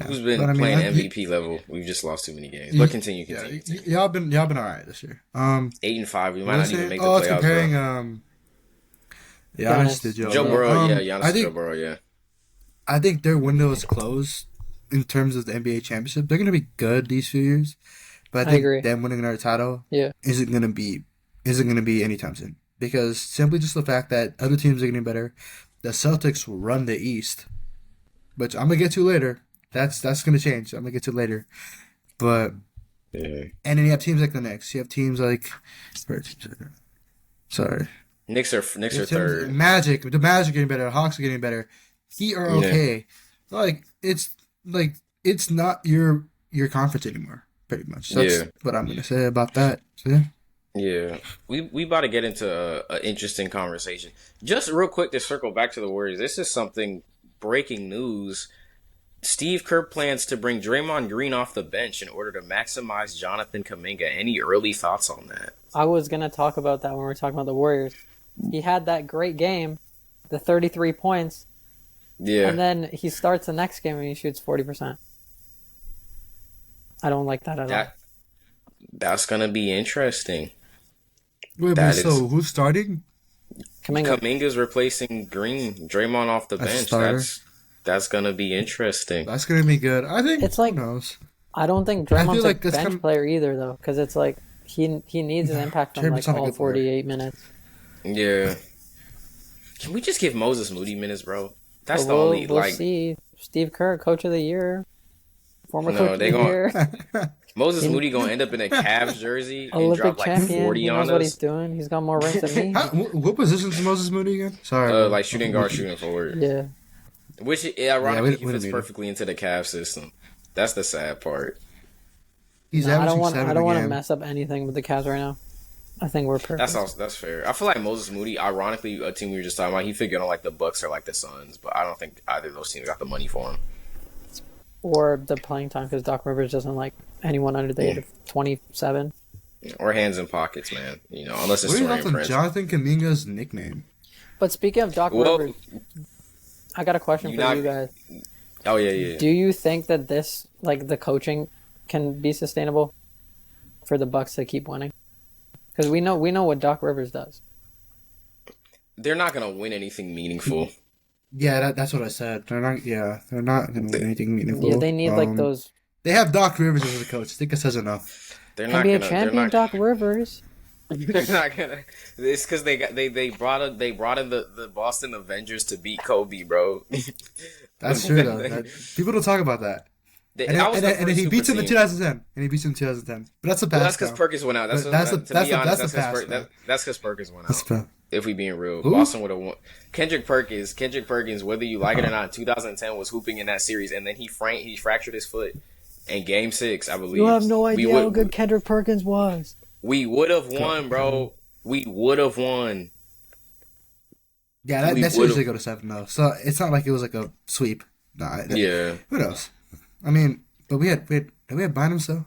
Who's been playing MVP level? We've just lost too many games. But continue. Y'all been all right this year. 8-5. We might not even make the playoffs. It's comparing Giannis to Joe Burrow. Giannis to Joe Burrow. Yeah. I think their window is closed in terms of the NBA championship. They're going to be good these few years, but I think them winning another title isn't going to be anytime soon. Because simply just the fact that other teams are getting better, the Celtics will run the East, which I'm gonna get to later. That's going to change. I'm gonna get to later, but and then you have teams like the Knicks. You have teams like Knicks are third. Magic. The Magic are getting better. Hawks are getting better. Heat are okay. Like it's not your conference anymore, pretty much. That's what I'm gonna say about that. So, yeah. We about to get into an interesting conversation. Just real quick to circle back to the Warriors. This is something breaking news. Steve Kerr plans to bring Draymond Green off the bench in order to maximize Jonathan Kuminga. Any early thoughts on that? I was gonna talk about that when we were talking about the Warriors. He had that great game, the 33 points. Yeah. And then he starts the next game and he shoots 40%. I don't like that at all. That's gonna be interesting. Wait, so who's starting? Kuminga's replacing Green. Draymond off the bench. That's gonna be interesting. That's gonna be good. I think it's like, who knows? I don't think Draymond's a bench player either, though, because it's like he needs an impact from like all 48 minutes. Yeah. Can we just give Moses Moody minutes, bro? That's the only we'll see. Steve Kerr, Coach of the Year, former Coach of the Year. Moses Moody gonna end up in a Cavs jersey and Olympic drop like champion. 40 on us. He knows what he's doing. He's got more rings than me. What position is Moses Moody again? Sorry. Like shooting guard, shooting forward. Yeah. Which ironically he fits perfectly into the Cavs system. That's the sad part. I don't want to mess up anything with the Cavs right now. I think we're perfect. That's fair. I feel like Moses Moody, ironically, a team we were just talking about, he figured on like the Bucks or like the Suns, but I don't think either of those teams got the money for him. Or the playing time, because Doc Rivers doesn't like anyone under the age of 27. Or hands in pockets, man. Unless it's What do you think Jonathan Kuminga's nickname? But speaking of Doc Rivers, I got a question for you guys. Oh, yeah. Do you think that this, like the coaching, can be sustainable for the Bucks to keep winning? Because we know what Doc Rivers does. They're not going to win anything meaningful. Yeah, that's what I said. They're not going to win anything meaningful. Yeah, they need like those. They have Doc Rivers as a coach. I think it says enough. They're not going to be a champion, Doc Rivers. They're not gonna. It's because they brought in the Boston Avengers to beat Kobe, bro. That's true though. People don't talk about that. And he beats him in 2010. But that's a pass. That's because Perkins went out. That's because Perkins went out. If we being real, Boston would have won. Kendrick Perkins, whether you like it or not, 2010 was hooping in that series, and then he fractured his foot in Game 6, I believe. You have no idea how good Kendrick Perkins was. We would have won, bro. We would have won. Yeah, that series did go to 7-0. So it's not like it was like a sweep. Nah. Yeah. Who knows? I mean, but we had Bynum still.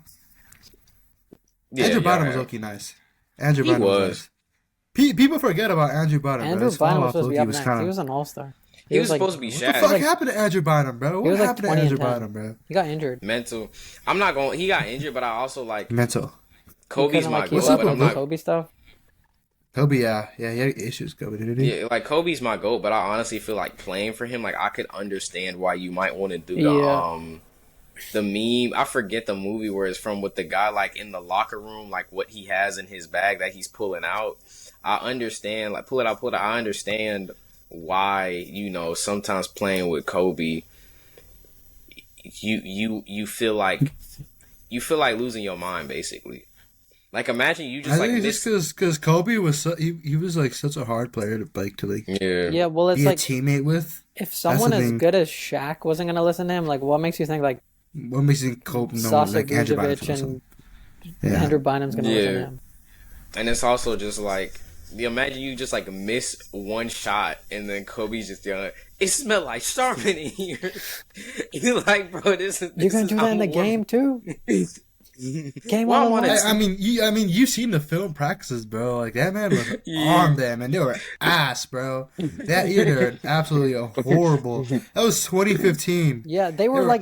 Yeah, Andrew Bynum was low-key nice. Andrew Bynum was nice. People forget about Andrew Bynum. Andrew Bynum was supposed to be up next. He was an all-star. He was supposed to be Shaq. What the fuck happened to Andrew Bynum, bro? What happened to Andrew Bynum, bro? He got injured. Mental. He got injured, but I also like mental. Kobe's my goat, but I'm not. Kobe stuff? Kobe, yeah, he had issues. Kobe, didn't he? Yeah, like Kobe's my goat, but I honestly feel like playing for him, like I could understand why you might want to do the meme. I forget the movie where it's from with the guy like in the locker room, like what he has in his bag that he's pulling out. I understand, like pull it out. I understand why sometimes playing with Kobe, you feel like losing your mind basically. Like imagine you just just because Kobe was he was like such a hard player to yeah well it's be like a teamate with. If someone as good as Shaq wasn't gonna listen to him, like what makes you think like what makes you think Kobe like Andrew Bynum and Andrew Bynum's gonna listen to him? And it's also just like imagine you just like miss one shot and then Kobe's just yelling, "It smelled like Starman in here." You're like, bro, this you're gonna do that in the game too. Game on. I mean, you've seen the film practices, bro. Like that man was on them, and they were ass, bro. That year they were absolutely horrible. That was 2015. Yeah, they were like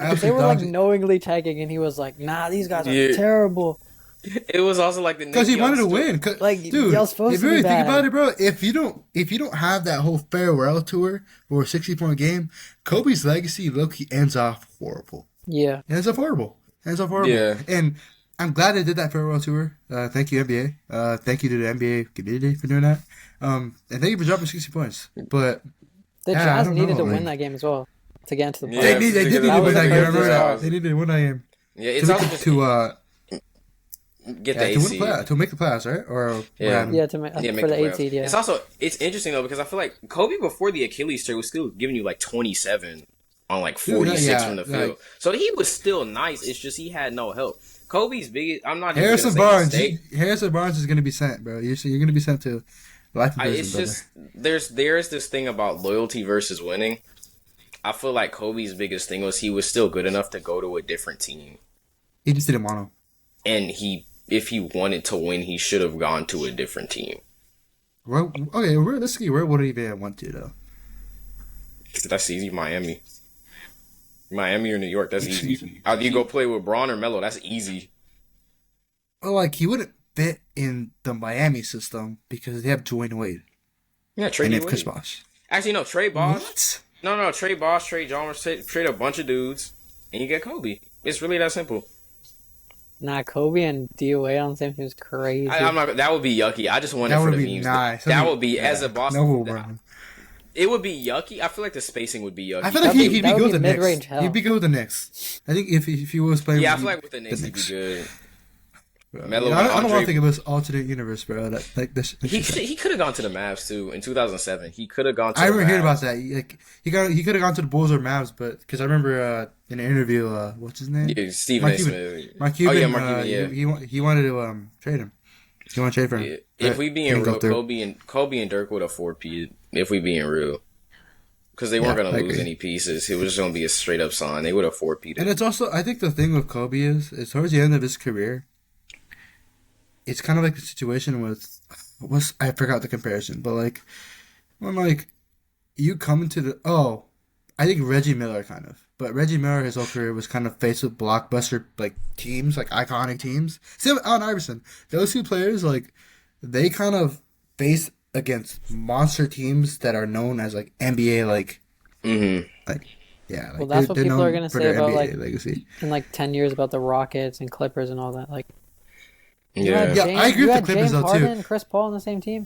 knowingly tagging, and he was like, "Nah, these guys are terrible." It was also like the because he wanted to win. Like, dude, y'all supposed if you really to be think bad. about it, bro, if you don't have that whole farewell tour or a 60-point game, Kobe's legacy low-key ends off horrible. Yeah, ends off horrible. Yeah. And I'm glad they did that farewell tour. Thank you, NBA. Thank you to the NBA community for doing that. And thank you for dropping 60 points. But the Jazz needed to win that game as well to get into the playoffs. They did need to win that game. Remember that? They needed to win that game. Yeah, it's also just get the AC to make the playoffs, right? Or to make for the 8 seed. Yeah. It's interesting though because I feel like Kobe before the Achilles tear was still giving you like 27 on like 46 from the field. So he was still nice. It's just he had no help. Kobe's biggest. I'm not. Harrison Barnes. Harrison Barnes is going to be sent, bro. You're going to be sent to life in prison. It's just there's this thing about loyalty versus winning. I feel like Kobe's biggest thing was he was still good enough to go to a different team. He just didn't want to. And if he wanted to win, he should have gone to a different team. Realistically, where would he even want to though? That's easy. Miami or New York. That's easy. Either you go play with Braun or Melo. That's easy. Well, like he wouldn't fit in the Miami system because they have Dwayne Wade. Yeah, trade and they have Wade. Chris Bosh. Actually, no, trade Bosh. What? No, trade Bosh, trade John, trade a bunch of dudes, and you get Kobe. It's really that simple. Nah, Kobe and D Wade on the same team is crazy. I'm not. That would be yucky. I just want it That for would the be memes. nice. That would be as a Boston. No, it would be yucky. I feel like the spacing would be yucky. I feel like he'd be good with the Knicks. mid-range hell. He'd be good with the Knicks. I think if he was playing. Yeah, I feel like with the Knicks, he'd be good. Melo, I don't want to think of this alternate universe, bro. Like this. He could have gone to the Mavs too in 2007. He could have gone to. I the remember hearing Mavs. about that. He could have gone to the Bulls or Mavs, but because I remember in an interview, what's his name? Yeah, Stephen A. Smith. Mark Cuban. Oh yeah, Mark Cuban. Yeah. He wanted to trade him. He wanted to trade for him. Yeah. If we being real, Kobe and Dirk would have 4P'd. If we being real, because they weren't gonna lose any pieces. It was just gonna be a straight up sign. They would have 4P'd. And it's also, I think the thing with Kobe is towards the end of his career. It's kind of like the situation with, I forgot the comparison, but like, when like, you come into I think Reggie Miller kind of, but Reggie Miller his whole career was kind of faced with blockbuster like teams, like iconic teams. Same with Allen Iverson. Those two players, like, they kind of face against monster teams that are known as like NBA, like, like, yeah. Like, well, that's what people are gonna say about NBA like legacy in like 10 years about the Rockets and Clippers and all that, like. Yeah, I agree with the Clippers though Harden too. And Chris Paul on the same team.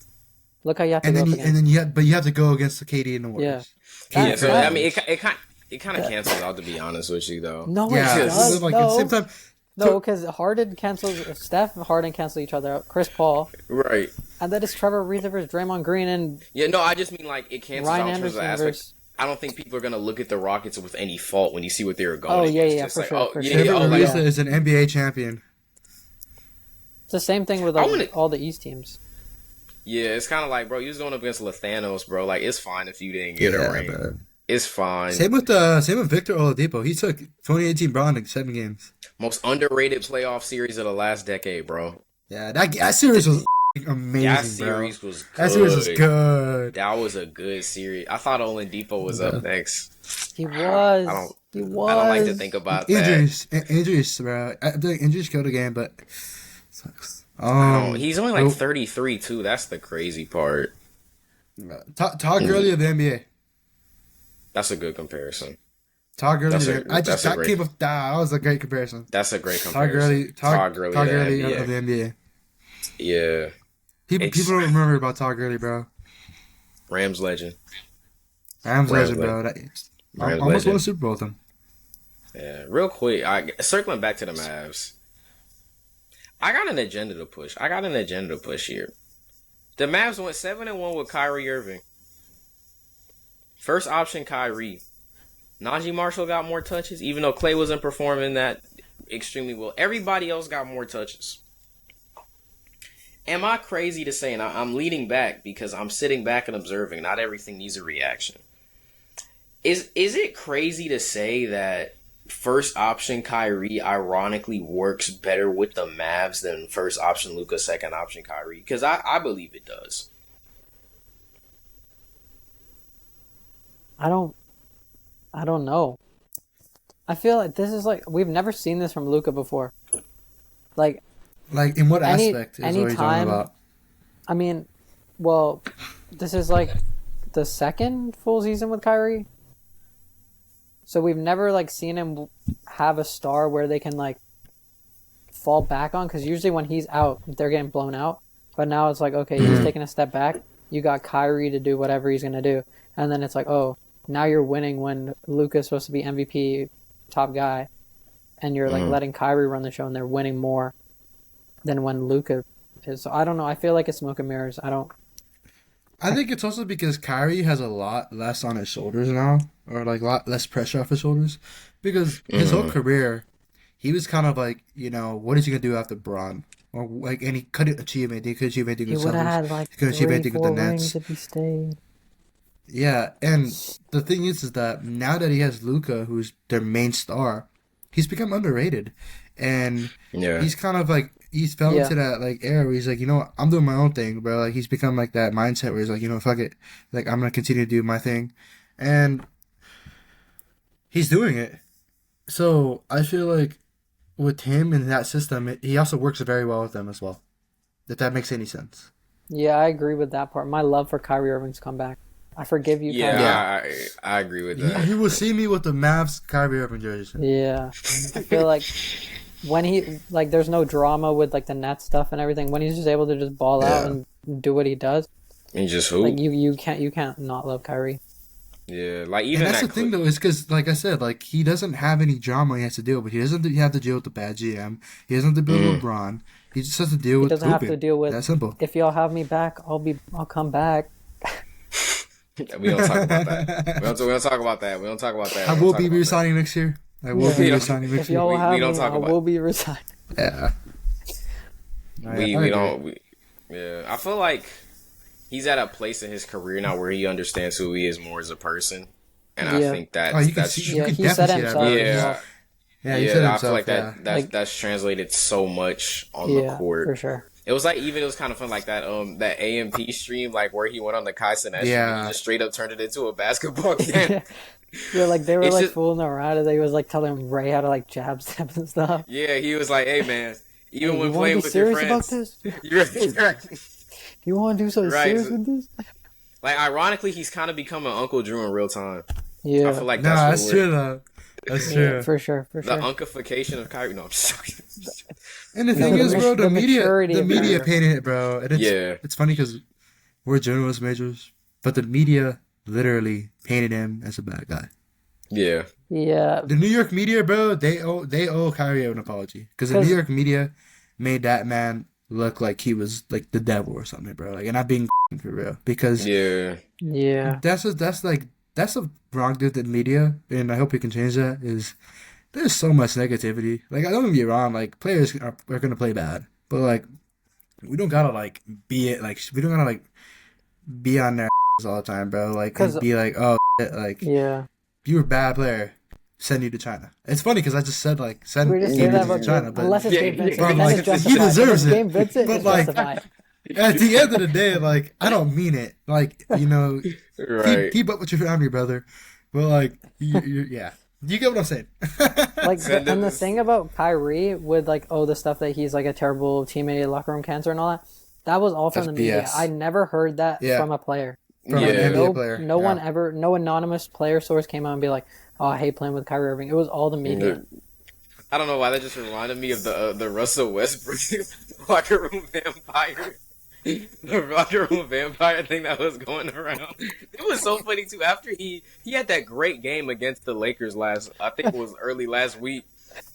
Look how you have to and go then up you, against. and then you have to go against the KD and the Warriors. Yeah. So I mean, it kind of cancels out, to be honest with you, though. No, it does. Like, at the same time, no, because Harden cancels. Steph and Harden cancel each other out. Chris Paul, right? And then it's Trevor Ariza versus Draymond Green and I just mean like it cancels Ryan out in terms of Anderson aspects. I don't think people are gonna look at the Rockets with any fault when you see what they were going. Oh yeah, against. for sure. Trevor Ariza is an NBA champion. It's the same thing with all the East teams. Yeah, it's kind of like, bro, you was going up against Lathanos, bro. Like, it's fine if you didn't get a ring. Bro. It's fine. Same with Victor Oladipo. He took 2018 Braun in 7 games. Most underrated playoff series of the last decade, bro. Yeah, that series was amazing. That series was good. That series was good. That was a good series. I thought Oladipo was up next. He was. I don't like to think about injuries, bro. I think injuries killed the game, but sucks. He's only like 33 too. That's the crazy part. Todd Gurley of the NBA. That's a good comparison. Todd Gurley. That was a great comparison. That's a great comparison. Todd Gurley of the NBA. Yeah. People don't remember about Todd Gurley, bro. Rams legend, bro. Almost won a Super Bowl with him. Yeah. Real quick, circling back to the Mavs. I got an agenda to push here. The Mavs went 7-1 with Kyrie Irving. First option Kyrie. Najee Marshall got more touches, even though Klay wasn't performing that extremely well. Everybody else got more touches. Am I crazy to say, and I'm leading back because I'm sitting back and observing, not everything needs a reaction. Is it crazy to say that first option Kyrie ironically works better with the Mavs than first option Luka, second option Kyrie? Because I believe it does. I don't know. I feel like this is like we've never seen this from Luka before. Like in what aspect is what you're talking about? I mean, well, this is like the second full season with Kyrie. So we've never like seen him have a star where they can like fall back on, because usually when he's out, they're getting blown out. But now it's like, okay, he's taking a step back. You got Kyrie to do whatever he's gonna do, and then it's like, oh, now you're winning when Luka's supposed to be MVP, top guy, and you're like letting Kyrie run the show, and they're winning more than when Luka is. So I don't know. I feel like it's smoke and mirrors. I think it's also because Kyrie has a lot less on his shoulders now, or like a lot less pressure off his shoulders, because his whole career, he was kind of like, what is he gonna do after Braun? Or like, and he couldn't achieve anything. He couldn't achieve anything with He would have had like 3-4 rings if he stayed. Yeah, and the thing is that now that he has Luka, who's their main star, he's become underrated, and he's kind of like. He's fell into that like era where he's like, I'm doing my own thing, bro. Like he's become like that mindset where he's like, fuck it, like I'm gonna continue to do my thing, and He's doing it. So I feel like with him in that system, he also works very well with them as well. If that makes any sense. Yeah, I agree with that part. My love for Kyrie Irving's comeback. I forgive you, Kyrie. Yeah, I agree with that. He will see me with the Mavs Kyrie Irving jersey. Yeah. I feel like when he, like, there's no drama with, like, the net stuff and everything. When he's just able to just ball out and do what he does. And just hoop. Like, you can't not love Kyrie. Yeah, like even and that's the thing though, is because like I said, like he doesn't have any drama he has to deal with. He doesn't have to deal with the bad GM. He doesn't have to deal with LeBron. He just has to deal with. He doesn't have to deal with. That's simple. If y'all have me back, I'll come back. We don't talk about that. We don't talk about that. We don't talk about that. I will be resigning next year. I will be resigning next year. If y'all have we don't me, talk I about will be resigning. Yeah. Yeah, I feel like he's at a place in his career now where he understands who he is more as a person, and I think that he said himself. I feel like that's translated so much on the court for sure. It was kind of fun, like that that AMP stream, like where he went on the Kai Cenat stream and just straight up turned it into a basketball game. Yeah, like they were fooling around, and they was like telling Ray how to like jab step and stuff. Yeah, he was like, "Hey man, even when playing with your friends, you're right. You want to do something serious with this?" Like, ironically, he's kind of becoming Uncle Drew in real time. Yeah, I feel like that's true though. That's true. Yeah, for sure. The unkification of Kyrie. No, I'm sorry. And the thing is, bro, the media painted it, bro. And it's funny because we're journalist majors, but the media literally painted him as a bad guy. Yeah. Yeah. The New York media, bro, they owe Kyrie an apology because the New York media made that man look like he was like the devil or something, bro. Like, and not being for real because that's a wrong dude in media, and I hope he can change that. Is there's so much negativity. Like, I don't get me wrong, like players are gonna play bad, but like we don't gotta like be it. Like we don't gotta like be on their all the time, bro. Like be like, oh, shit, like you were a bad player. Send you to China. It's funny because I just said like send you to China, but unless it's Gabe Vincent, like, he deserves it. Gabe Vincent, but like at the end of the day, like I don't mean it. Like keep up with your family, brother. But like you get what I'm saying. Like and the thing about Kyrie with like the stuff that he's like a terrible teammate, locker room cancer, and all that was all from the media. I never heard that from a player. From an NBA player. No anonymous player source came out and be like, "Oh, I hate playing with Kyrie Irving." It was all the media. I don't know why that just reminded me of the Russell Westbrook locker room vampire. The locker room vampire thing that was going around. It was so funny too. After he had that great game against the Lakers I think it was early last week.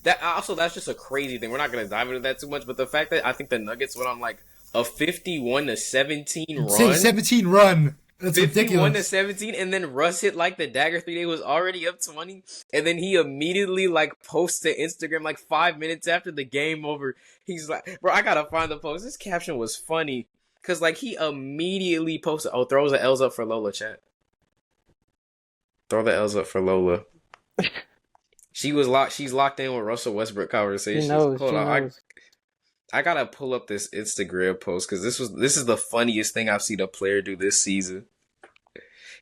That's just a crazy thing. We're not gonna dive into that too much, but the fact that I think the Nuggets went on like a 51-17 run. 17 run. That's 51-17, and then Russ hit like the dagger 3. They was already up 20, and then he immediately like posts to Instagram like 5 minutes after the game over. He's like, "Bro, I gotta find the post." This caption was funny because like he immediately posted, "Throws the L's up for Lola, chat. Throw the L's up for Lola." She's locked in with Russell Westbrook conversations. She knows. Hold on, I gotta pull up this Instagram post because this is the funniest thing I've seen a player do this season.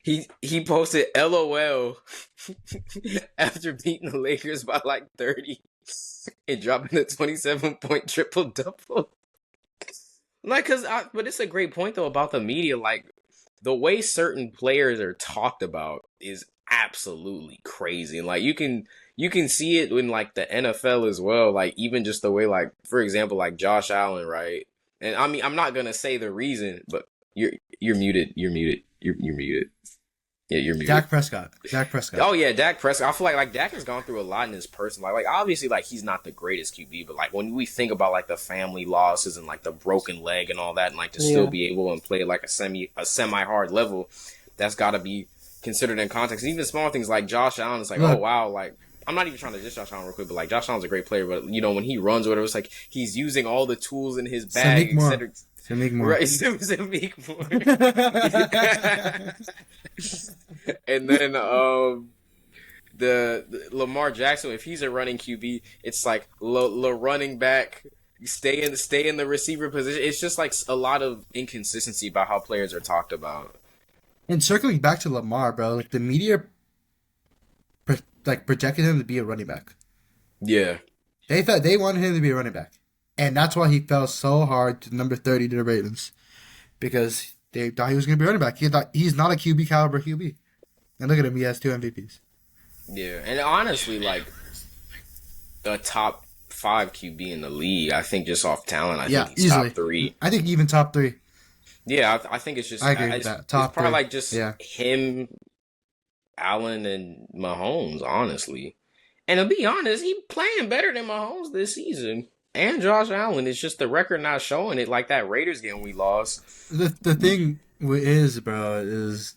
He posted LOL after beating the Lakers by like 30 and dropping a 27-point triple-double. Like, but it's a great point though about the media. Like, the way certain players are talked about is absolutely crazy. And like you can see it in like the NFL as well. Like even just the way, like for example, like Josh Allen, right? And I mean, I'm not gonna say the reason, but you're muted. You're muted. Yeah, you're muted. Dak Prescott. Oh yeah, Dak Prescott. I feel like Dak has gone through a lot in his personal life. Like obviously, like he's not the greatest QB, but like when we think about like the family losses and like the broken leg and all that, and like to still be able and play like a semi hard level, that's got to be considered in context. And even small things like Josh Allen, it's like, oh wow, like I'm not even trying to diss Josh Allen real quick, but like Josh Allen's a great player, but when he runs or whatever, it's like he's using all the tools in his bag, etc. Samik Moore. Right, Samik Moore. And then the Lamar Jackson, if he's a running QB, it's like running back, stay in the receiver position. It's just like a lot of inconsistency about how players are talked about. And circling back to Lamar, bro, like the media like projected him to be a running back. Yeah. They wanted him to be a running back, and that's why he fell so hard to number 30 to the Ravens, because they thought he was going to be a running back. He thought he's not a QB caliber QB, and look at him, he has 2 MVPs. Yeah, and honestly, like the top 5 QB in the league, I think just off talent, I think he's easily. top 3. I think even top 3. Yeah, I think it's just I agree with that. Top it's probably 3. like just him, Allen, and Mahomes, honestly. And to be honest, he playing better than Mahomes this season. And Josh Allen. It's just the record not showing it, like that Raiders game we lost. The thing is, bro, is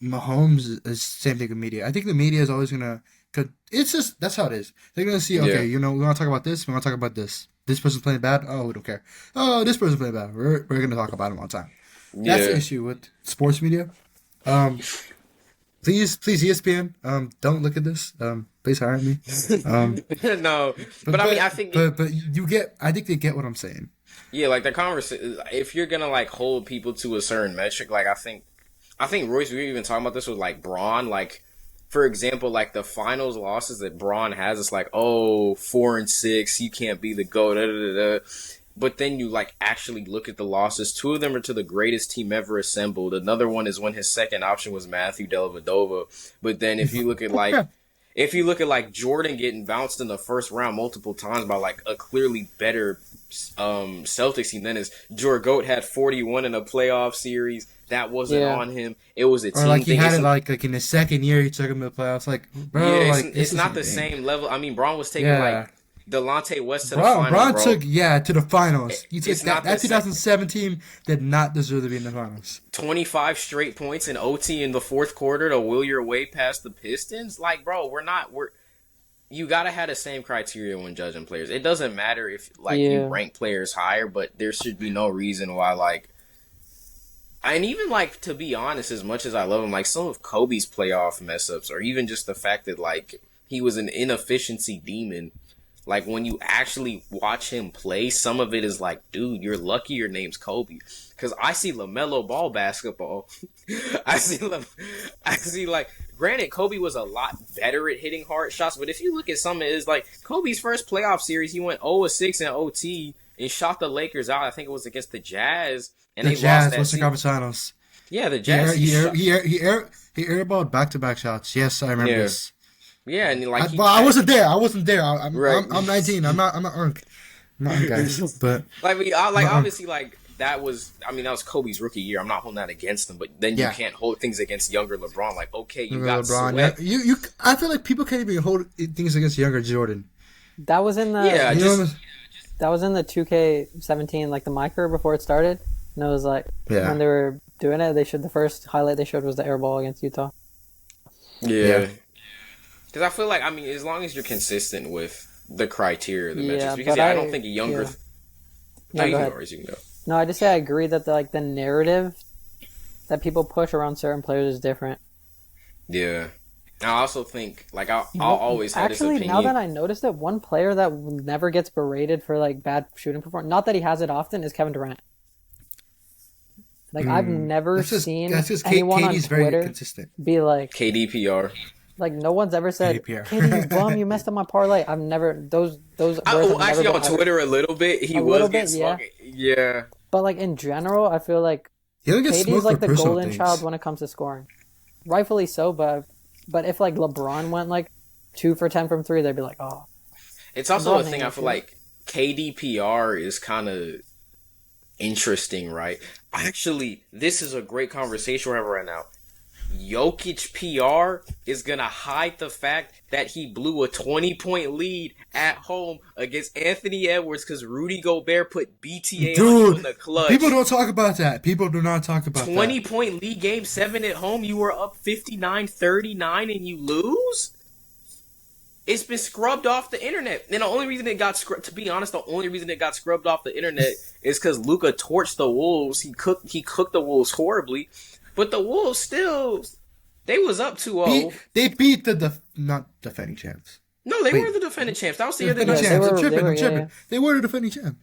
Mahomes is same thing with media. I think the media is always gonna, cause it's just that's how it is. They're gonna see, okay, we want to talk about this. We want to talk about this. This person's playing bad. Oh, we don't care. Oh, this person's playing bad. We're gonna talk about him all the time. That's the issue with sports media. Please, ESPN. Don't look at this. Please hire me. No, but I mean, I think, but you get. I think they get what I'm saying. Yeah, like the conversation. If you're gonna like hold people to a certain metric, like I think Royce, we were even talking about this with like Braun. Like, for example, like the finals losses that Braun has, it's like, 4-6, you can't be the GOAT. Da, da, da, da. But then you like actually look at the losses. 2 of them are to the greatest team ever assembled. Another one is when his second option was Matthew Dellavedova. But then if you look at like Jordan getting bounced in the first round multiple times by like a clearly better Celtics team, then is Jorgoat had 41 in a playoff series. That wasn't on him. It was a team thing. Or like he thing. had it like in the second year he took him to the playoffs. Like, bro, it's not the same level. I mean, Braun was taking like Delonte West to the finals. Braun took to the finals. He took that 2017 did not deserve to be in the finals. 25 straight points in OT in the fourth quarter to will your way past the Pistons. Like, bro, you gotta have the same criteria when judging players. It doesn't matter if you rank players higher, but there should be no reason why and even like, to be honest, as much as I love him, like some of Kobe's playoff mess ups, or even just the fact that like he was an inefficiency demon. Like, when you actually watch him play, some of it is like, dude, you're lucky your name's Kobe. Because I see LaMelo Ball basketball. I see, like, granted, Kobe was a lot better at hitting hard shots. But if you look at some of it, it's like, Kobe's first playoff series, he went 0-6 in OT and shot the Lakers out. I think it was against the Jazz. And they lost that Western Conference Finals. Yeah, the Jazz. He airballed back-to-back shots. Yes, I remember this. Yeah, and like I wasn't there. I'm 19. I'm not Unk. I'm not Unk, guys. But obviously, like that was Kobe's rookie year. I'm not holding that against him, but then you can't hold things against younger LeBron. Like, okay, you got LeBron. Sweat. Yeah. I feel like people can't even hold things against younger Jordan. That was in the that was in the 2K17, like the micro before it started, and it was like when they were doing it, the first highlight they showed was the air ball against Utah. Yeah. Because I feel like, as long as you're consistent with the criteria of the metrics, because I don't think a younger... Yeah. No, you can go. No, I just say I agree that the narrative that people push around certain players is different. Yeah. I also think, I'll always have this opinion. Actually, now that I noticed it, one player that never gets berated for, bad shooting performance, not that he has it often, is Kevin Durant. I've never seen anyone on Twitter be like... KDPR. No one's ever said, "KD, you bum, you messed up my parlay." I've never those. Actually, on Twitter a little bit, he was getting smoked. Yeah. But in general, I feel like KD's the golden child when it comes to scoring, rightfully so. But if LeBron went 2 for 10 from 3, they'd be like, "Oh." It's also a thing. I feel like KDPR is kind of interesting, right? Actually, this is a great conversation we're having right now. Jokic PR is going to hide the fact that he blew a 20-point lead at home against Anthony Edwards because Rudy Gobert put BTA on in the clutch. People don't talk about that. People do not talk about 20-point lead, game 7 at home. You were up 59-39 and you lose? It's been scrubbed off the internet. And the only reason it got scrubbed, to be honest, the only reason it got scrubbed off the internet is because Luka torched the Wolves. He cooked the Wolves horribly. But the Wolves still, they was up 2-0. They beat the not defending champs. No, they were the defending champs. That was the other night. They were the defending champs.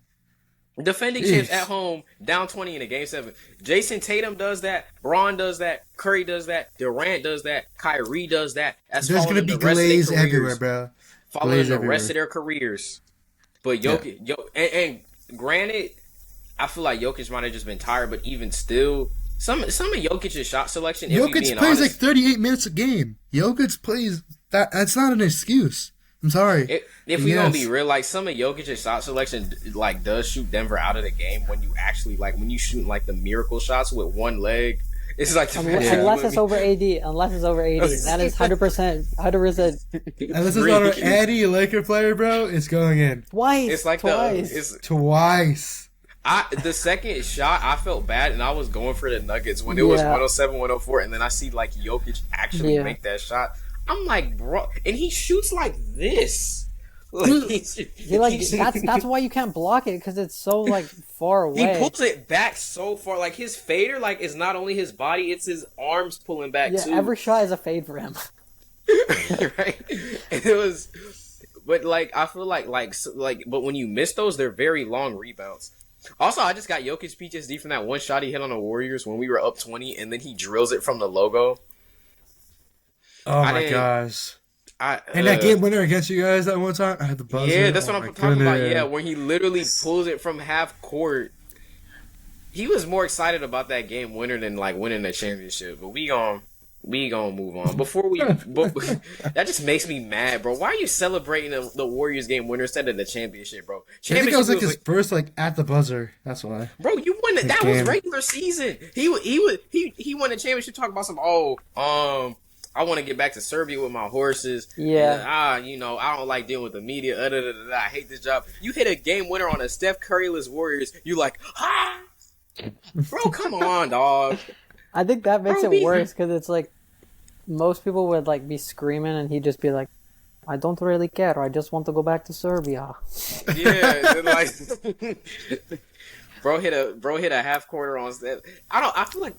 Defending champs at home, down 20 in a game 7. Jason Tatum does that. Braun does that. Curry does that. Durant does that. Kyrie does that. There's going to be glaze everywhere, bro. Following the rest of their careers. But Jokic, and granted, I feel like Jokic might have just been tired, but even still, some of Jokic's shot selection. Jokic plays like 38 minutes a game. Jokic plays that. That's not an excuse. I'm sorry. If we gonna be real, like some of Jokic's shot selection, like does shoot Denver out of the game when you actually when you shoot like the miracle shots with one leg. It's like unless it's over AD. Unless it's over AD, that is 100%. 100%. Unless it's over AD, a Laker player, bro, it's going in twice. It's like twice. The second shot, I felt bad, and I was going for the Nuggets when it was 107, 104, and then I see like Jokic actually make that shot. I'm like, bro, and he shoots like this. That's why you can't block it, because it's so like far away. He pulls it back so far, like his fader, like is not only his body, it's his arms pulling back too. Every shot is a fade for him. Right? And it was, but like I feel like, but when you miss those, they're very long rebounds. Also, I just got Jokic PTSD from that one shot he hit on the Warriors when we were up 20, and then he drills it from the logo. Oh my gosh. And that game winner against you guys that one time, I had the buzzer. Yeah, that's what I'm talking about. Yeah, where he literally pulls it from half court. He was more excited about that game winner than like winning the championship. But we gonna move on. Before we, that just makes me mad, bro. Why are you celebrating the Warriors game winner instead of the championship, bro? I think it was like his first at the buzzer. That's why. Bro, you won it. That was regular season. He won the championship. Talking about I want to get back to Serbia with my horses. Yeah. I don't like dealing with the media. I hate this job. You hit a game winner on a Steph Curry-less Warriors. You like, bro, come on, dog. I think that makes it worse because it's like most people would like be screaming and he'd just be like, I don't really care. I just want to go back to Serbia. Yeah, like, bro hit a half quarter on Steph. I feel like.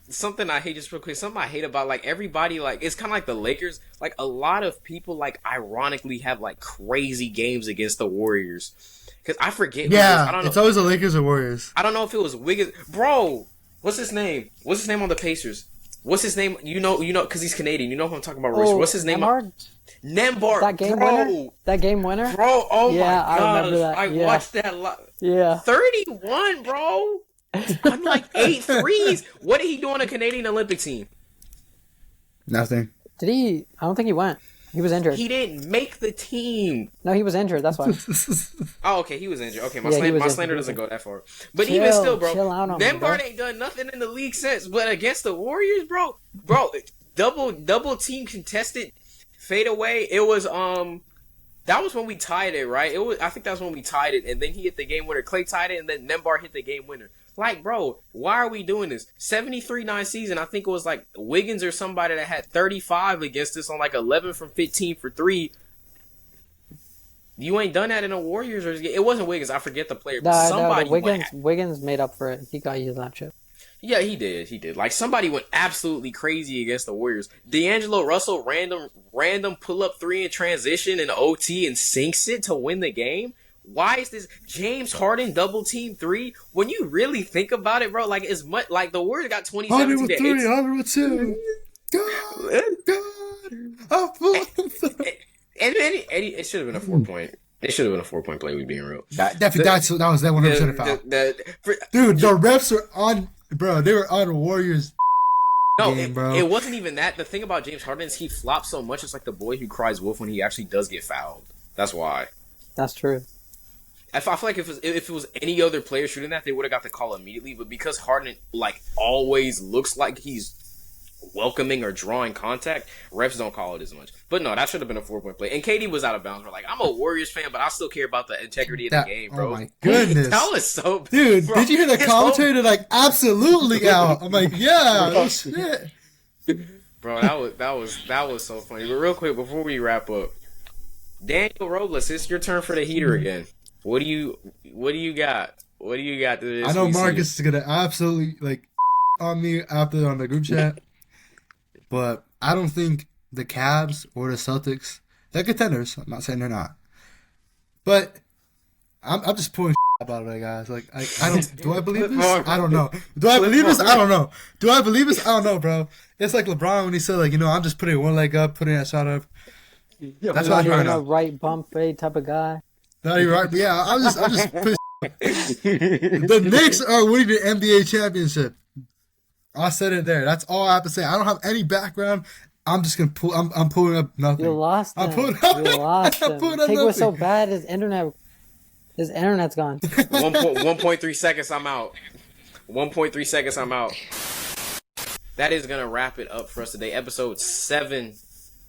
Something I hate, just real quick, something I hate about, like, everybody, like, it's kind of like the Lakers. Like, a lot of people, like, ironically have, like, crazy games against the Warriors. Because I forget. Yeah, I don't know. It's always the Lakers or Warriors. I don't know if it was Wiggins. Bro, what's his name? What's his name on the Pacers? What's his name? You know, because he's Canadian. You know who I'm talking about, Royce. What's his name? Nembhard. That game winner? That game winner? Bro, my gosh. I remember that. I watched that live. Yeah. 31, bro. I'm like 8 threes. What did he do on a Canadian Olympic team? Nothing. Did he? I don't think he went. He was injured. He didn't make the team. No, he was injured. That's why. Oh, okay. He was injured. Okay, my slander doesn't go that far. But even still, bro, Nembhard ain't done nothing in the league since. But against the Warriors, bro, double team contested fade away. It was that was when we tied it, right? I think that was when we tied it, and then he hit the game winner. Clay tied it, and then Nembhard hit the game winner. Like, bro, why are we doing this? 73-9 season, I think it was like Wiggins or somebody that had 35 against us on like 11 from 15 for 3. You ain't done that in the Warriors, or it wasn't Wiggins. I forget the player, but somebody Wiggins made up for it. He got used that shit. Yeah, he did. Like, somebody went absolutely crazy against the Warriors. D'Angelo Russell random pull up 3 in transition and OT and sinks it to win the game. Why is this James Harden double team 3? When you really think about it, bro, like as much like the Warriors got 27 Harden with 3, Harden with 2. God. And it should have been a 4-point. It should have been a 4-point play. We being real. That was that 100% foul. Dude, the refs are on. Bro, they were on Warriors. No, game, bro. It wasn't even that. The thing about James Harden is he flops so much. It's like the boy who cries wolf when he actually does get fouled. That's why. That's true. I feel like if it was any other player shooting that, they would have got the call immediately. But because Harden like always looks like he's welcoming or drawing contact, refs don't call it as much. But no, that should have been a 4-point play. And KD was out of bounds. We're like, I'm a Warriors fan, but I still care about the integrity of the game, bro. Oh my goodness, that was so. Dude, bro, did you hear the commentator like absolutely out? I'm like, yeah, oh shit. Bro, that was so funny. But real quick before we wrap up, Daniel Robles, it's your turn for the heater again. What do you got? What do you got to this? I know Marcus is gonna absolutely like on me after on the group chat, but I don't think the Cavs or the Celtics, they're contenders. I'm not saying they're not, but I'm just pulling about it, guys. Like, I don't. Do I believe this? I don't know. Do I believe this? I don't know. Do I believe this? I don't know, bro. It's like LeBron when he said, like, I'm just putting one leg up, putting that shot up. That's not even a right bump fade type of guy. Not even right. But yeah, I'm just pissed. The Knicks are winning the NBA championship. I said it there. That's all I have to say. I don't have any background. I'm just gonna pull. I'm pulling up nothing. You lost him. You lost him. Take was so bad. His internet's gone. 1.3 seconds. I'm out. 1.3 seconds. I'm out. That is gonna wrap it up for us today. Episode 7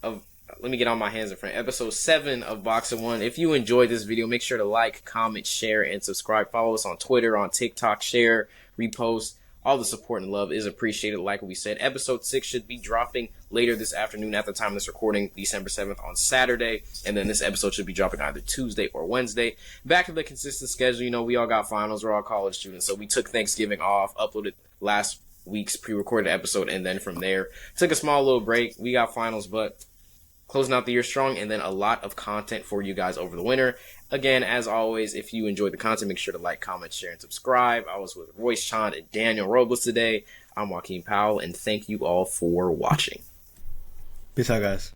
of. Let me get on my hands in front. Episode 7 of BoxInOne. If you enjoyed this video, make sure to like, comment, share, and subscribe. Follow us on Twitter, on TikTok. Share, repost. All the support and love is appreciated. Like we said, episode 6 should be dropping later this afternoon at the time of this recording, December 7th on Saturday. And then this episode should be dropping either Tuesday or Wednesday. Back to the consistent schedule. We all got finals. We're all college students. So we took Thanksgiving off, uploaded last week's pre-recorded episode, and then from there, took a small little break. We got finals, but closing out the year strong, and then a lot of content for you guys over the winter. Again, as always, if you enjoyed the content, make sure to like, comment, share, and subscribe. I was with Royce Chand and Daniel Robles today. I'm Joaquin Powell, and thank you all for watching. Peace out, guys.